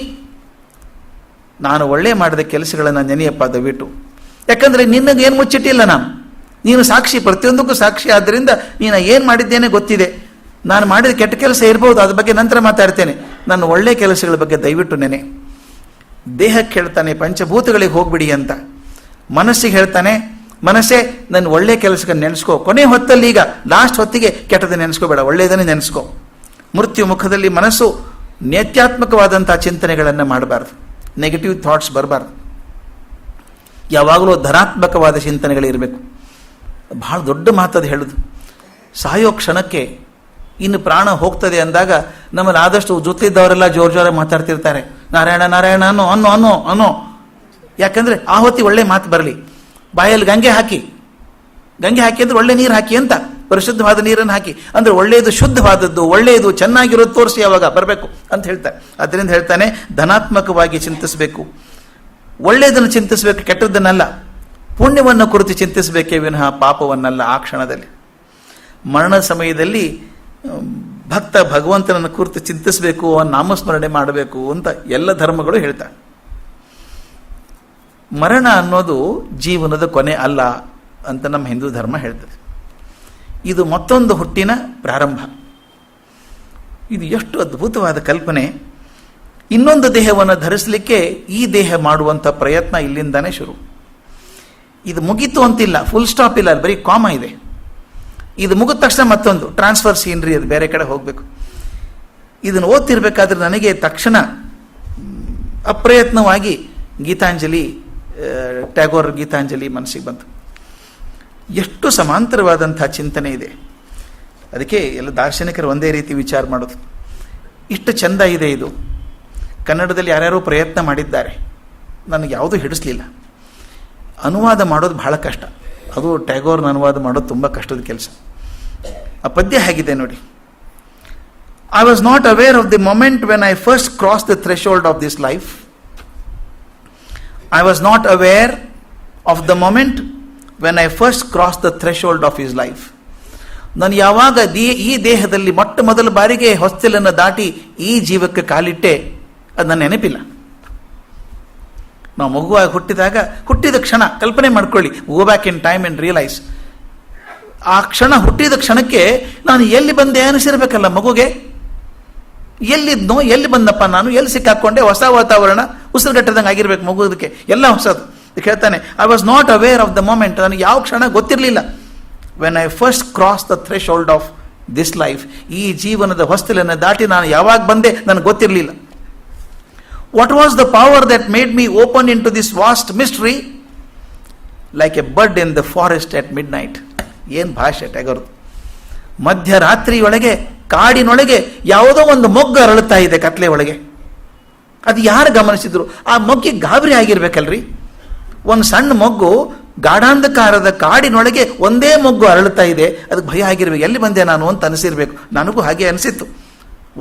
ನಾನು ಒಳ್ಳೆ ಮಾಡಿದ ಕೆಲಸಗಳನ್ನು ನೆನೆಯಪ್ಪ ದಯವಿಟ್ಟು. ಯಾಕಂದರೆ ನಿನ್ನಗೇನು ಮುಚ್ಚಿಟ್ಟಿಲ್ಲ, ನೀನು ಸಾಕ್ಷಿ, ಪ್ರತಿಯೊಂದಕ್ಕೂ ಸಾಕ್ಷಿ. ಆದ್ದರಿಂದ ನೀನು ಏನು ಮಾಡಿದ್ದೇನೆ ಗೊತ್ತಿದೆ. ನಾನು ಮಾಡಿದ ಕೆಟ್ಟ ಕೆಲಸ ಇರ್ಬೋದು, ಅದ್ರ ಬಗ್ಗೆ ನಂತರ ಮಾತಾಡ್ತೇನೆ. ನನ್ನ ಒಳ್ಳೆ ಕೆಲಸಗಳ ಬಗ್ಗೆ ದಯವಿಟ್ಟು ನೆನೆ. ದೇಹಕ್ಕೆ ಹೇಳ್ತಾನೆ ಪಂಚಭೂತಗಳಿಗೆ ಹೋಗ್ಬಿಡಿ ಅಂತ. ಮನಸ್ಸಿಗೆ ಹೇಳ್ತಾನೆ, ಮನಸ್ಸೇ ನನ್ನ ಒಳ್ಳೆ ಕೆಲಸಕ್ಕೆ ನೆನೆಸ್ಕೋ. ಕೊನೆ ಹೊತ್ತಲ್ಲಿ, ಈಗ ಲಾಸ್ಟ್ ಹೊತ್ತಿಗೆ ಕೆಟ್ಟದ್ದು ನೆನೆಸ್ಕೋಬೇಡ, ಒಳ್ಳೆಯದನ್ನೇ ನೆನೆಸ್ಕೋ. ಮೃತ್ಯು ಮುಖದಲ್ಲಿ ಮನಸ್ಸು ನೇತ್ಯಾತ್ಮಕವಾದಂಥ ಚಿಂತನೆಗಳನ್ನು ಮಾಡಬಾರ್ದು, ನೆಗೆಟಿವ್ ಥಾಟ್ಸ್ ಬರಬಾರ್ದು, ಯಾವಾಗಲೂ ಧನಾತ್ಮಕವಾದ ಚಿಂತನೆಗಳಿರಬೇಕು. ಬಹಳ ದೊಡ್ಡ ಮಾತದು ಹೇಳೋದು. ಸಾಯೋ ಕ್ಷಣಕ್ಕೆ ಇನ್ನು ಪ್ರಾಣ ಹೋಗ್ತದೆ ಅಂದಾಗ ನಮ್ಮಲ್ಲಿ ಆದಷ್ಟು ಜೊತೆಲಿದ್ದವರೆಲ್ಲ ಜೋರಾಗಿ ಮಾತಾಡ್ತಿರ್ತಾರೆ, ನಾರಾಯಣ ನಾರಾಯಣ ಅನ್ನೋ ಅನ್ನೋ ಅನ್ನೋ ಅನ್ನೋ. ಯಾಕಂದರೆ ಆ ಹೊತ್ತಿ ಒಳ್ಳೆ ಮಾತು ಬರಲಿ. ಬಾಯಲ್ಲಿ ಗಂಗೆ ಹಾಕಿ ಅಂದರೆ ಒಳ್ಳೆ ನೀರು ಹಾಕಿ ಅಂತ, ಪರಿಶುದ್ಧವಾದ ನೀರನ್ನು ಹಾಕಿ ಅಂದರೆ ಒಳ್ಳೆಯದು, ಶುದ್ಧವಾದದ್ದು, ಒಳ್ಳೆಯದು, ಚೆನ್ನಾಗಿರೋದು ತೋರಿಸಿ ಯಾವಾಗ ಬರಬೇಕು ಅಂತ ಹೇಳ್ತಾರೆ. ಅದರಿಂದ ಹೇಳ್ತಾನೆ ಧನಾತ್ಮಕವಾಗಿ ಚಿಂತಿಸಬೇಕು, ಒಳ್ಳೆಯದನ್ನು ಚಿಂತಿಸಬೇಕು, ಕೆಟ್ಟದ್ದನ್ನಲ್ಲ. ಪುಣ್ಯವನ್ನು ಕುರಿತು ಚಿಂತಿಸಬೇಕೇ ವಿನಃ ಪಾಪವನ್ನಲ್ಲ. ಆ ಕ್ಷಣದಲ್ಲಿ ಮರಣದ ಸಮಯದಲ್ಲಿ ಭಕ್ತ ಭಗವಂತನನ್ನು ಕುರಿತು ಚಿಂತಿಸಬೇಕು, ಅವನ ನಾಮಸ್ಮರಣೆ ಮಾಡಬೇಕು ಅಂತ ಎಲ್ಲ ಧರ್ಮಗಳು ಹೇಳ್ತಾರೆ. ಮರಣ ಅನ್ನೋದು ಜೀವನದ ಕೊನೆ ಅಲ್ಲ ಅಂತ ನಮ್ಮ ಹಿಂದೂ ಧರ್ಮ ಹೇಳ್ತದೆ. ಇದು ಮತ್ತೊಂದು ಹುಟ್ಟಿನ ಪ್ರಾರಂಭ. ಇದು ಎಷ್ಟು ಅದ್ಭುತವಾದ ಕಲ್ಪನೆ. ಇನ್ನೊಂದು ದೇಹವನ್ನು ಧರಿಸಲಿಕ್ಕೆ ಈ ದೇಹ ಮಾಡುವಂಥ ಪ್ರಯತ್ನ ಇಲ್ಲಿಂದಾನೇ ಶುರು. ಇದು ಮುಗೀತು ಅಂತಿಲ್ಲ, ಫುಲ್ ಸ್ಟಾಪ್ ಇಲ್ಲ, ಬರೀ ಕಾಮ ಇದೆ. ಇದು ಮುಗಿದ ತಕ್ಷಣ ಮತ್ತೊಂದು ಟ್ರಾನ್ಸ್ಫರ್ ಸೀನ್ರಿ, ಅದು ಬೇರೆ ಕಡೆ ಹೋಗಬೇಕು. ಇದನ್ನು ಓದ್ತಿರ್ಬೇಕಾದ್ರೆ ನನಗೆ ತಕ್ಷಣ ಅಪ್ರಯತ್ನವಾಗಿ ಗೀತಾಂಜಲಿ, ಟ್ಯಾಗೋರ್ ಗೀತಾಂಜಲಿ ಮನಸ್ಸಿಗೆ ಬಂತು. ಎಷ್ಟು ಸಮಾಂತರವಾದಂಥ ಚಿಂತನೆ ಇದೆ. ಅದಕ್ಕೆ ಎಲ್ಲ ದಾರ್ಶನಿಕರು ಒಂದೇ ರೀತಿ ವಿಚಾರ ಮಾಡೋದು. ಇಷ್ಟು ಚೆಂದ ಇದೆ ಇದು. ಕನ್ನಡದಲ್ಲಿ ಯಾರ್ಯಾರೋ ಪ್ರಯತ್ನ ಮಾಡಿದ್ದಾರೆ, ನನಗೆ ಯಾವುದೂ ಹಿಡಿಸ್ಲಿಲ್ಲ. ಅನುವಾದ ಮಾಡೋದು ಬಹಳ ಕಷ್ಟ. ಅದು ಟ್ಯಾಗೋರ್ನ ಅನುವಾದ ಮಾಡೋದು ತುಂಬ ಕಷ್ಟದ ಕೆಲಸ. ಆ ಪದ್ಯ ಹೇಗಿದೆ ನೋಡಿ. I was not aware of the moment when I first cross the threshold of this life. I was not aware of the moment when I first crossed the threshold of his life. ನಾನು ಯಾವಾಗ ಈ ದೇಹದಲ್ಲಿ ಮೊಟ್ಟ ಮೊದಲ ಬಾರಿಗೆ ಹೊಸ್ತಿಲನ್ನು ದಾಟಿ ಈ ಜೀವಕ್ಕೆ ಕಾಲಿಟ್ಟೆ, ಅದು ನನ್ನ ನೆನಪಿಲ್ಲ. ನಾವು ಮಗುವಾಗಿ ಹುಟ್ಟಿದ ಕ್ಷಣ ಕಲ್ಪನೆ ಮಾಡ್ಕೊಳ್ಳಿ, go back in time and realise. ಆ ಕ್ಷಣ, ಹುಟ್ಟಿದ ಕ್ಷಣಕ್ಕೆ ನಾನು ಎಲ್ಲಿ ಬಂದೆ ಅನಿಸಿರ್ಬೇಕಲ್ಲ ಮಗುಗೆ. ಎಲ್ಲಿದ್ನೋ, ಎಲ್ಲಿ ಬಂದಪ್ಪ ನಾನು, ಎಲ್ಲಿ ಸಿಕ್ಕಾಕೊಂಡೆ, ಹೊಸ ವಾತಾವರಣ, ಉಸಿರುಗಟ್ಟದಂಗೆ ಆಗಿರ್ಬೇಕು ಮಗುದಕ್ಕೆ, ಎಲ್ಲ ಹೊಸದು. ಹೇಳ್ತಾನೆ, I was not aware of the moment, ನನಗೆ ಯಾವ ಕ್ಷಣ ಗೊತ್ತಿರಲಿಲ್ಲ. When I first cross the threshold of this life, ಈ ಜೀವನದ ಹೊಸ್ತಿಲನ್ನು ದಾಟಿ ನಾನು ಯಾವಾಗ ಬಂದೆ ನನಗೆ ಗೊತ್ತಿರಲಿಲ್ಲ. What was the power that made me open into this vast mystery like a bird in the forest at midnight. ಏನು ಭಾಷೆ ಟ್ಯಾಗೋರ್. ಮಧ್ಯರಾತ್ರಿಯೊಳಗೆ ಕಾಡಿನೊಳಗೆ ಯಾವುದೋ ಒಂದು ಮೊಗ್ಗು ಅರಳುತ್ತಾ ಇದೆ ಕತ್ಲೆ ಒಳಗೆ. ಅದು ಯಾರು ಗಮನಿಸಿದ್ರು? ಆ ಮೊಗ್ಗಿಗೆ ಗಾಬರಿ ಆಗಿರ್ಬೇಕಲ್ರಿ. ಒಂದು ಸಣ್ಣ ಮೊಗ್ಗು ಗಾಢಾಂಧಕಾರದ ಕಾಡಿನೊಳಗೆ ಒಂದೇ ಮೊಗ್ಗು ಅರಳುತ್ತಾ ಇದೆ, ಅದಕ್ಕೆ ಭಯ ಆಗಿರ್ಬೇಕು, ಎಲ್ಲಿ ಬಂದೆ ನಾನು ಅಂತ ಅನಿಸಿರ್ಬೇಕು. ನನಗೂ ಹಾಗೆ ಅನಿಸಿತ್ತು.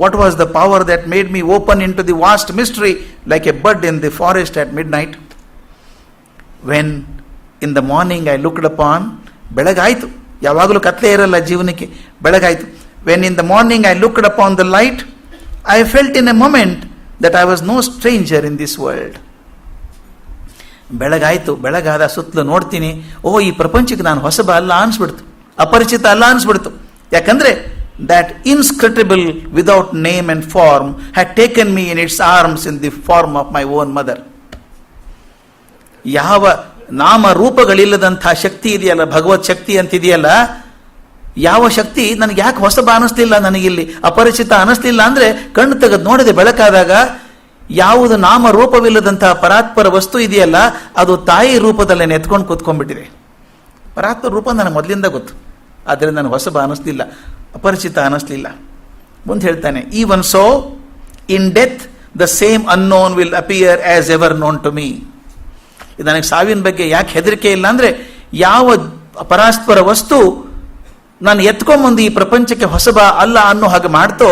What was the power that made me open into the vast mystery like a bird in the forest at midnight. When in the morning I looked upon, ಬೆಳಗಾಯಿತು, ಯಾವಾಗಲೂ ಕತ್ಲೆ ಇರಲ್ಲ ಜೀವನಕ್ಕೆ, ಬೆಳಗಾಯಿತು. When in the morning I looked upon the light, I felt in a moment that I was no stranger in this world. ಬೆಳಗಾಯಿತು, ಬೆಳಗಾದ ಸುತ್ತಲೂ ನೋಡ್ತೀನಿ, ಓ ಈ ಪ್ರಪಂಚಕ್ಕೆ ನಾನು ಹೊಸಬ ಅಲ್ಲ ಅನಿಸ್ಬಿಡ್ತು, ಅಪರಿಚಿತ ಅಲ್ಲ ಅನಿಸ್ಬಿಡ್ತು. ಯಾಕಂದ್ರೆ that inscrutable without name and form had taken me in its arms in the form of my own mother. ಯಾವ ನಾಮ ರೂಪಗಳಿಲ್ಲದಂಥ ಶಕ್ತಿ ಇದೆಯಲ್ಲ, ಭಗವತ್ ಶಕ್ತಿ ಅಂತಿದೆಯಲ್ಲ, ಯಾವ ಶಕ್ತಿ ನನಗೆ ಯಾಕೆ ಹೊಸಬ ಅನ್ನಿಸ್ಲಿಲ್ಲ, ನನಗಿಲ್ಲಿ ಅಪರಿಚಿತ ಅನ್ನಿಸ್ಲಿಲ್ಲ ಅಂದರೆ ಕಣ್ಣು ತೆಗೆದು ನೋಡಿದೆ ಬೆಳಕಾದಾಗ, ಯಾವುದು ನಾಮ ರೂಪವಿಲ್ಲದಂತಹ ಪರಾತ್ಪರ ವಸ್ತು ಇದೆಯಲ್ಲ ಅದು ತಾಯಿ ರೂಪದಲ್ಲೇ ನೆತ್ಕೊಂಡು ಕೂತ್ಕೊಂಡ್ಬಿಟ್ಟಿದೆ. ಪರಾತ್ಪರ ರೂಪ ನನಗೆ ಮೊದಲಿಂದ ಗೊತ್ತು, ಆದರೆ ನನಗೆ ಹೊಸಬ ಅನ್ನಿಸ್ಲಿಲ್ಲ, ಅಪರಿಚಿತ ಅನ್ನಿಸ್ಲಿಲ್ಲ. ಮುಂದೆ ಹೇಳ್ತಾನೆ, even so in death the same unknown will appear as ever known to me. ನನಗೆ ಸಾವಿನ ಬಗ್ಗೆ ಯಾಕೆ ಹೆದರಿಕೆ ಇಲ್ಲ ಅಂದರೆ, ಯಾವ ಪರಾಸ್ಪರ ವಸ್ತು ನಾನು ಎತ್ಕೊಂಬಂದು ಈ ಪ್ರಪಂಚಕ್ಕೆ ಹೊಸಬ ಅಲ್ಲ ಅನ್ನೋ ಹಾಗೆ ಮಾಡ್ತೋ,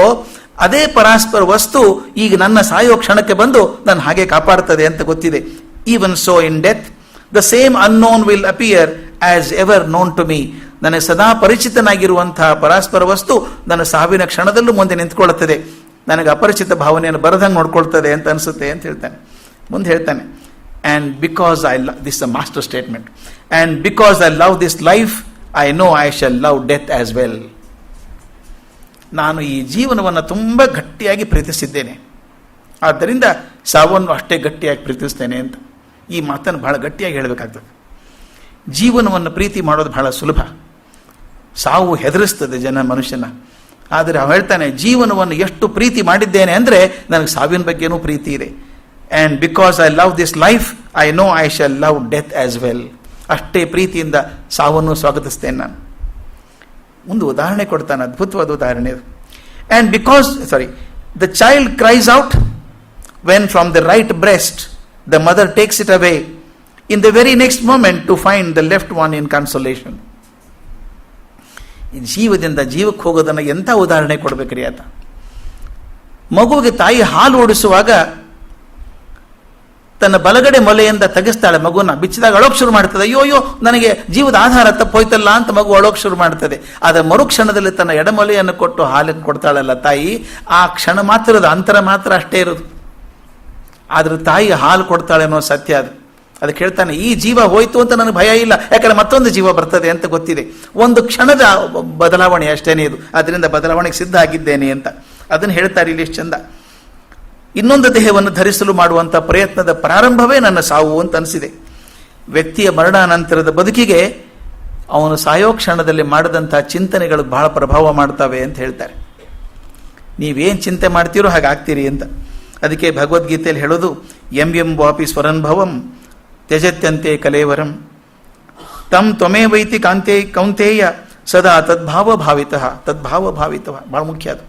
ಅದೇ ಪರಾಸ್ಪರ ವಸ್ತು ಈಗ ನನ್ನ ಸಾಯೋ ಕ್ಷಣಕ್ಕೆ ಬಂದು ನಾನು ಹಾಗೆ ಕಾಪಾಡ್ತದೆ ಅಂತ ಗೊತ್ತಿದೆ. Even so in death the same unknown will appear as ever known to me. ನನಗೆ ಸದಾ ಪರಿಚಿತನಾಗಿರುವಂತಹ ಪರಾಸ್ಪರ ವಸ್ತು ನನ್ನ ಸಾವಿನ ಕ್ಷಣದಲ್ಲೂ ಮುಂದೆ ನಿಂತ್ಕೊಳ್ಳುತ್ತದೆ, ನನಗೆ ಅಪರಿಚಿತ ಭಾವನೆಯನ್ನು ಬರದಂಗೆ ನೋಡ್ಕೊಳ್ತದೆ ಅಂತ ಅನಿಸುತ್ತೆ ಅಂತ ಹೇಳ್ತಾನೆ. ಮುಂದೆ ಹೇಳ್ತಾನೆ, and because I love this a master statement, and because I love this life I know I shall love death as well. ನಾನು ಈ ಜೀವನವನ್ನು ತುಂಬ ಗಟ್ಟಿಯಾಗಿ ಪ್ರೀತಿಸಿದ್ದೇನೆ, ಆದ್ದರಿಂದ ಸಾವನ್ನು ಅಷ್ಟೇ ಗಟ್ಟಿಯಾಗಿ ಪ್ರೀತಿಸ್ತೇನೆ ಅಂತ. ಈ ಮಾತನ್ನು ಬಹಳ ಗಟ್ಟಿಯಾಗಿ ಹೇಳಬೇಕಾಗ್ತದೆ. ಜೀವನವನ್ನು ಪ್ರೀತಿ ಮಾಡೋದು ಬಹಳ ಸುಲಭ, ಸಾವು ಹೆದರಿಸ್ತದೆ ಮನುಷ್ಯನ. ಆದರೆ ಅವನು ಹೇಳ್ತಾನೆ, ಜೀವನವನ್ನು ಎಷ್ಟು ಪ್ರೀತಿ ಮಾಡಿದ್ದೇನೆ ಅಂದರೆ ನನಗೆ ಸಾವಿನ ಬಗ್ಗೆನೂ ಪ್ರೀತಿ ಇದೆ. And because I love this life I know I shall love death as well. ಅಷ್ಟೇ ಪ್ರೀತಿಯಿಂದ ಸಾವನ್ನು ಸ್ವಾಗತಿಸ್ತೇನೆ ನಾನು. ಒಂದು ಉದಾಹರಣೆ ಕೊಡ್ತಾನೆ, ಅದ್ಭುತವಾದ ಉದಾಹರಣೆ ಅದು. And because the child cries out when from the right breast the mother takes it away in the very next moment to find the left one in consolation. ಜೀವದಿಂದ ಜೀವಕ್ಕೆ ಹೋಗೋದನ್ನು ಎಂಥ ಉದಾಹರಣೆ ಕೊಡ್ಬೇಕ್ರಿ ಆತ. ಮಗುವಿಗೆ ತಾಯಿ ಹಾಲು ಓಡಿಸುವಾಗ ತನ್ನ ಬಲಗಡೆ ಮೊಲೆಯಿಂದ ತೆಗೆಸ್ತಾಳೆ, ಮಗುವನ್ನ ಬಿಚ್ಚಿದಾಗ ಅಳೋಕ್ ಶುರು ಮಾಡ್ತದೆ. ಅಯ್ಯೋ ನನಗೆ ಜೀವದ ಆಧಾರ ತಪ್ಪೋಯ್ತಲ್ಲ ಅಂತ ಮಗು ಅಳೋಕ್ ಶುರು ಮಾಡ್ತದೆ. ಆದರೆ ಮರುಕ್ಷಣದಲ್ಲಿ ತನ್ನ ಎಡಮೊಲೆಯನ್ನು ಕೊಟ್ಟು ಹಾಲನ್ನು ಕೊಡ್ತಾಳಲ್ಲ ತಾಯಿ, ಆ ಕ್ಷಣ ಮಾತ್ರದ ಅಂತರ ಮಾತ್ರ ಅಷ್ಟೇ ಇರೋದು. ಆದ್ರೆ ತಾಯಿ ಹಾಲು ಕೊಡ್ತಾಳೆ ಅನ್ನೋ ಸತ್ಯ ಅದು. ಅದಕ್ಕೆ ಹೇಳ್ತಾನೆ, ಈ ಜೀವ ಹೋಯ್ತು ಅಂತ ನನಗೆ ಭಯ ಇಲ್ಲ, ಯಾಕಂದ್ರೆ ಮತ್ತೊಂದು ಜೀವ ಬರ್ತದೆ ಅಂತ ಗೊತ್ತಿದೆ. ಒಂದು ಕ್ಷಣದ ಬದಲಾವಣೆ ಅಷ್ಟೇನೇ ಇದು, ಅದರಿಂದ ಬದಲಾವಣೆಗೆ ಸಿದ್ಧ ಆಗಿದ್ದೇನೆ ಅಂತ ಅದನ್ನು ಹೇಳ್ತಾರೆ ಇಲ್ಲಿ ಎಷ್ಟು ಚಂದ. ಇನ್ನೊಂದು ದೇಹವನ್ನು ಧರಿಸಲು ಮಾಡುವಂಥ ಪ್ರಯತ್ನದ ಪ್ರಾರಂಭವೇ ನನ್ನ ಸಾವು ಅಂತ ಅನಿಸಿದೆ. ವ್ಯಕ್ತಿಯ ಮರಣಾನಂತರದ ಬದುಕಿಗೆ ಅವನು ಸಾಯೋ ಕ್ಷಣದಲ್ಲಿ ಮಾಡಿದಂಥ ಚಿಂತನೆಗಳು ಬಹಳ ಪ್ರಭಾವ ಮಾಡ್ತವೆ ಅಂತ ಹೇಳ್ತಾರೆ. ನೀವೇನು ಚಿಂತೆ ಮಾಡ್ತೀರೋ ಹಾಗೆ ಆಗ್ತೀರಿ ಅಂತ. ಅದಕ್ಕೆ ಭಗವದ್ಗೀತೆಯಲ್ಲಿ ಹೇಳೋದು, ಎಂ ವಾಪಿ ಸ್ವರನ್ಭವಂ ತ್ಯಜತ್ಯಂತೆ ಕಲೇವರಂ ತಂ ತ್ವಮೇವೈತಿ ಕೌಂತೇಯ ಸದಾ ತದ್ಭಾವ ಭಾವಿತಃ. ಬಹಳ ಮುಖ್ಯ ಅದು.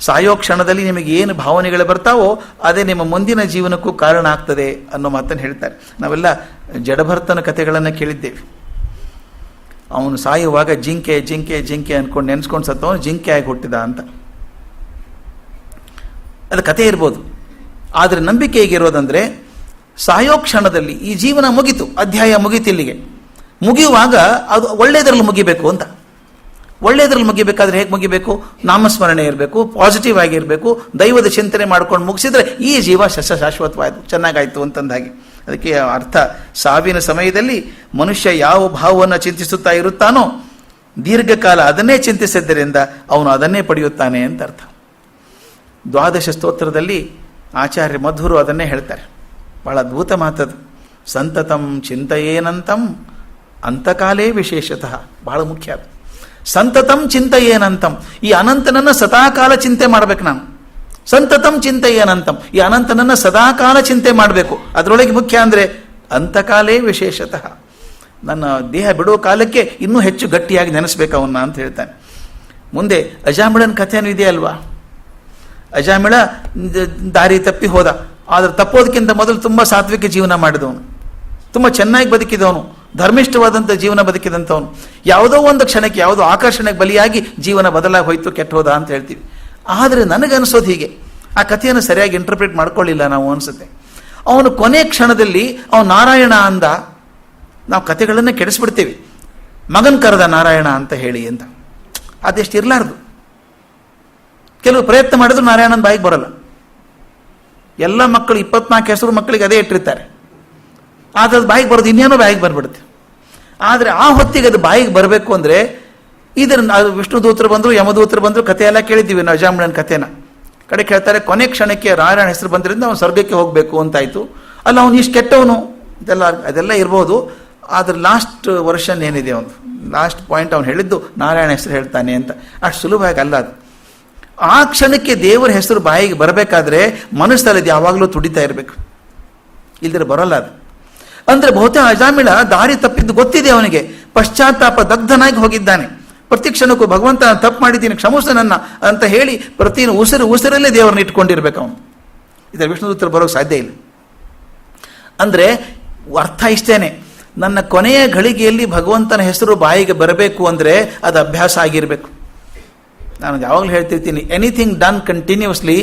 ಸಾಯೋ ಕ್ಷಣದಲ್ಲಿ ನಿಮಗೆ ಏನು ಭಾವನೆಗಳು ಬರ್ತಾವೋ ಅದೇ ನಿಮ್ಮ ಮುಂದಿನ ಜೀವನಕ್ಕೂ ಕಾರಣ ಆಗ್ತದೆ ಅನ್ನೋ ಮಾತನ್ನು ಹೇಳ್ತಾರೆ. ನಾವೆಲ್ಲ ಜಡಭರ್ತನ ಕಥೆಗಳನ್ನು ಕೇಳಿದ್ದೇವೆ. ಅವನು ಸಾಯುವಾಗ ಜಿಂಕೆ ಜಿಂಕೆ ಜಿಂಕೆ ಅಂದ್ಕೊಂಡು ನೆನೆಸ್ಕೊಂಡು ಸತ್ತವನು ಜಿಂಕೆ ಆಗಿ ಹುಟ್ಟಿದ ಅಂತ. ಅದು ಕಥೆ ಇರ್ಬೋದು. ಆದರೆ ನಂಬಿಕೆ ಹೇಗಿರೋದಂದರೆ, ಸಾಯೋ ಕ್ಷಣದಲ್ಲಿ ಈ ಜೀವನ ಮುಗಿತು, ಅಧ್ಯಾಯ ಮುಗಿತು, ಇಲ್ಲಿಗೆ ಮುಗಿಯುವಾಗ ಅದು ಒಳ್ಳೆಯದರಲ್ಲಿ ಮುಗಿಬೇಕು ಅಂತ. ಒಳ್ಳೆಯದ್ರಲ್ಲಿ ಮುಗಿಬೇಕಾದ್ರೆ ಹೇಗೆ ಮುಗಿಬೇಕು? ನಾಮಸ್ಮರಣೆ ಇರಬೇಕು, ಪಾಸಿಟಿವ್ ಆಗಿರಬೇಕು, ದೈವದ ಚಿಂತನೆ ಮಾಡ್ಕೊಂಡು ಮುಗಿಸಿದ್ರೆ ಈ ಜೀವ ಶಾಶ್ವತವಾಯಿತು, ಚೆನ್ನಾಗಾಯ್ತು ಅಂತಂದಾಗಿ. ಅದಕ್ಕೆ ಅರ್ಥ, ಸಾವಿನ ಸಮಯದಲ್ಲಿ ಮನುಷ್ಯ ಯಾವ ಭಾವವನ್ನು ಚಿಂತಿಸುತ್ತಾ ಇರುತ್ತಾನೋ ದೀರ್ಘಕಾಲ ಅದನ್ನೇ ಚಿಂತಿಸಿದ್ದರಿಂದ ಅವನು ಅದನ್ನೇ ಪಡೆಯುತ್ತಾನೆ ಅಂತ ಅರ್ಥ. ದ್ವಾದಶ ಸ್ತೋತ್ರದಲ್ಲಿ ಆಚಾರ್ಯ ಮಧ್ವರು ಅದನ್ನೇ ಹೇಳ್ತಾರೆ. ಬಹಳ ಅದ್ಭುತ ಮಾತದು. ಸಂತತಂ ಚಿಂತೆಯೇನಂತಂ ಅಂತಕಾಲೇ ವಿಶೇಷತಃ. ಬಹಳ ಮುಖ್ಯ ಅದು. ಸಂತತಂ ಚಿಂತೆಯೇನಂತಂ, ಈ ಅನಂತನನ್ನು ಸದಾಕಾಲ ಚಿಂತೆ ಮಾಡ್ಬೇಕು ನಾನು. ಸಂತತಂ ಚಿಂತೆಯೇನಂತಂ, ಈ ಅನಂತನನ್ನು ಸದಾಕಾಲ ಚಿಂತೆ ಮಾಡಬೇಕು. ಅದರೊಳಗೆ ಮುಖ್ಯ ಅಂದರೆ ಅಂತಕಾಲೇ ವಿಶೇಷತಃ, ನನ್ನ ದೇಹ ಬಿಡೋ ಕಾಲಕ್ಕೆ ಇನ್ನೂ ಹೆಚ್ಚು ಗಟ್ಟಿಯಾಗಿ ನೆನೆಸ್ಬೇಕು ಅವನ್ನ ಅಂತ ಹೇಳ್ತಾನೆ. ಮುಂದೆ ಅಜಾಮಿಳನ ಕಥೆನೂ ಇದೆಯಲ್ವಾ. ಅಜಾಮಿಳ ದಾರಿ ತಪ್ಪಿ ಹೋದ. ಆದರೆ ತಪ್ಪೋದಕ್ಕಿಂತ ಮೊದಲು ತುಂಬ ಸಾತ್ವಿಕ ಜೀವನ ಮಾಡಿದವನು, ತುಂಬ ಚೆನ್ನಾಗಿ ಬದುಕಿದವನು, ಧರ್ಮಿಷ್ಠವಾದಂಥ ಜೀವನ ಬದುಕಿದಂಥವನು. ಯಾವುದೋ ಒಂದು ಕ್ಷಣಕ್ಕೆ ಯಾವುದೋ ಆಕರ್ಷಣೆಗೆ ಬಲಿಯಾಗಿ ಜೀವನ ಬದಲಾಗಿ ಹೋಯ್ತು, ಕೆಟ್ಟ ಹೋದ ಅಂತ ಹೇಳ್ತೀವಿ. ಆದರೆ ನನಗನ್ಸೋದು ಹೀಗೆ, ಆ ಕಥೆಯನ್ನು ಸರಿಯಾಗಿ ಇಂಟರ್ಪ್ರಿಟ್ ಮಾಡ್ಕೊಳ್ಳಿಲ್ಲ ನಾವು ಅನಿಸುತ್ತೆ. ಅವನು ಕೊನೆ ಕ್ಷಣದಲ್ಲಿ ಅವನು ನಾರಾಯಣ ಅಂದ. ನಾವು ಕಥೆಗಳನ್ನು ಕೆಡಿಸ್ಬಿಡ್ತೀವಿ, ಮಗನ್ ಕರೆದ ನಾರಾಯಣ ಅಂತ ಹೇಳಿ ಅಂತ. ಅದೆಷ್ಟು ಇರಲಾರ್ದು. ಕೆಲವು ಪ್ರಯತ್ನ ಮಾಡಿದ್ರು ನಾರಾಯಣನ ಬಾಯಿಗೆ ಬರಲ್ಲ. ಎಲ್ಲ ಮಕ್ಕಳು 24 ಹೆಸರು ಮಕ್ಕಳಿಗೆ ಅದೇ ಇಟ್ಟಿರ್ತಾರೆ. ಆದರೆ ಅದು ಬಾಯಿಗೆ ಬರೋದು ಇನ್ನೇನೋ ಬಾಯಿಗೆ ಬಂದ್ಬಿಡುತ್ತೆ. ಆದರೆ ಆ ಹೊತ್ತಿಗೆ ಅದು ಬಾಯಿಗೆ ಬರಬೇಕು ಅಂದರೆ ಇದನ್ನು ವಿಷ್ಣು ದೂತರು ಬಂದರು, ಯಮದೂತರು ಬಂದರು, ಕಥೆ ಎಲ್ಲ ಕೇಳಿದ್ದೀವಿ ನಾವು ಅಜಾಮಿಳನ ಕಥೆನ. ಕಡೆ ಕೇಳ್ತಾರೆ, ಕೊನೆ ಕ್ಷಣಕ್ಕೆ ನಾರಾಯಣ ಹೆಸರು ಬಂದ್ರಿಂದ ಅವನು ಸ್ವರ್ಗಕ್ಕೆ ಹೋಗಬೇಕು ಅಂತಾಯಿತು. ಅಲ್ಲ, ಅವನು ಇಷ್ಟು ಕೆಟ್ಟವನು ಅದೆಲ್ಲ ಇರ್ಬೋದು. ಆದರೆ ಲಾಸ್ಟ್ ವರ್ಷನ್ ಏನಿದೆ, ಅವನು ಲಾಸ್ಟ್ ಪಾಯಿಂಟ್ ಅವನು ಹೇಳಿದ್ದು ನಾರಾಯಣ ಹೆಸರು ಹೇಳ್ತಾನೆ ಅಂತ. ಅಷ್ಟು ಸುಲಭವಾಗಿ ಅಲ್ಲ ಅದು. ಆ ಕ್ಷಣಕ್ಕೆ ದೇವರ ಹೆಸರು ಬಾಯಿಗೆ ಬರಬೇಕಾದ್ರೆ ಮನಸ್ಸಲ್ಲಿ ಅದು ಯಾವಾಗಲೂ ತುಡಿತಾ ಇರಬೇಕು, ಇಲ್ದಿರ ಬರೋಲ್ಲ ಅದು. ಅಂದರೆ ಬಹುತೇಕ ಅಜಾಮಿಳ ದಾರಿ ತಪ್ಪಿದ್ದು ಗೊತ್ತಿದೆ ಅವನಿಗೆ, ಪಶ್ಚಾತ್ತಾಪ ದಗ್ಧನಾಗಿ ಹೋಗಿದ್ದಾನೆ. ಪ್ರತಿ ಕ್ಷಣಕ್ಕೂ ಭಗವಂತ ತಪ್ಪು ಮಾಡಿದ್ದೀನಿ, ಕ್ಷಮಿಸು ನನ್ನ ಅಂತ ಹೇಳಿ ಪ್ರತಿ ಉಸಿರಲ್ಲೇ ದೇವರನ್ನ ಇಟ್ಕೊಂಡಿರ್ಬೇಕು ಅವನು. ಇದರ ವಿಷ್ಣುದೂತರು ಬರೋಕ್ಕೆ ಸಾಧ್ಯ ಇಲ್ಲ. ಅಂದರೆ ಅರ್ಥ ಇಷ್ಟೇನೆ, ನನ್ನ ಕೊನೆಯ ಘಳಿಗೆಯಲ್ಲಿ ಭಗವಂತನ ಹೆಸರು ಬಾಯಿಗೆ ಬರಬೇಕು ಅಂದರೆ ಅದು ಅಭ್ಯಾಸ ಆಗಿರಬೇಕು. ನಾನು ಯಾವಾಗಲೂ ಹೇಳ್ತಿರ್ತೀನಿ, anything done continuously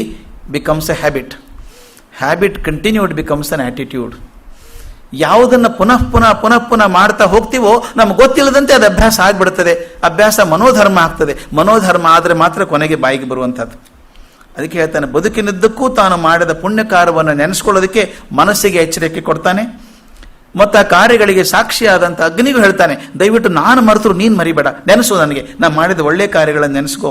becomes a habit. Habit continued becomes an attitude. ಯಾವುದನ್ನು ಪುನಃ ಮಾಡ್ತಾ ಹೋಗ್ತೀವೋ ನಮ್ಗೆ ಗೊತ್ತಿಲ್ಲದಂತೆ ಅದು ಅಭ್ಯಾಸ ಆಗಿಬಿಡ್ತದೆ. ಅಭ್ಯಾಸ ಮನೋಧರ್ಮ ಆಗ್ತದೆ. ಮನೋಧರ್ಮ ಆದರೆ ಮಾತ್ರ ಕೊನೆಗೆ ಬಾಯಿಗೆ ಬರುವಂಥದ್ದು. ಅದಕ್ಕೆ ಹೇಳ್ತಾನೆ, ಬದುಕಿನದ್ದಕ್ಕೂ ತಾನು ಮಾಡಿದ ಪುಣ್ಯಕಾರವನ್ನು ನೆನೆಸ್ಕೊಳ್ಳೋದಕ್ಕೆ ಮನಸ್ಸಿಗೆ ಎಚ್ಚರಿಕೆ ಕೊಡ್ತಾನೆ. ಮತ್ತು ಆ ಕಾರ್ಯಗಳಿಗೆ ಸಾಕ್ಷಿಯಾದಂಥ ಅಗ್ನಿಗೂ ಹೇಳ್ತಾನೆ, ದಯವಿಟ್ಟು ನಾನು ಮರೆತರು ನೀನು ಮರಿಬೇಡ, ನೆನೆಸು, ನನಗೆ ನಾನು ಮಾಡಿದ ಒಳ್ಳೆ ಕಾರ್ಯಗಳನ್ನು ನೆನೆಸ್ಕೋ.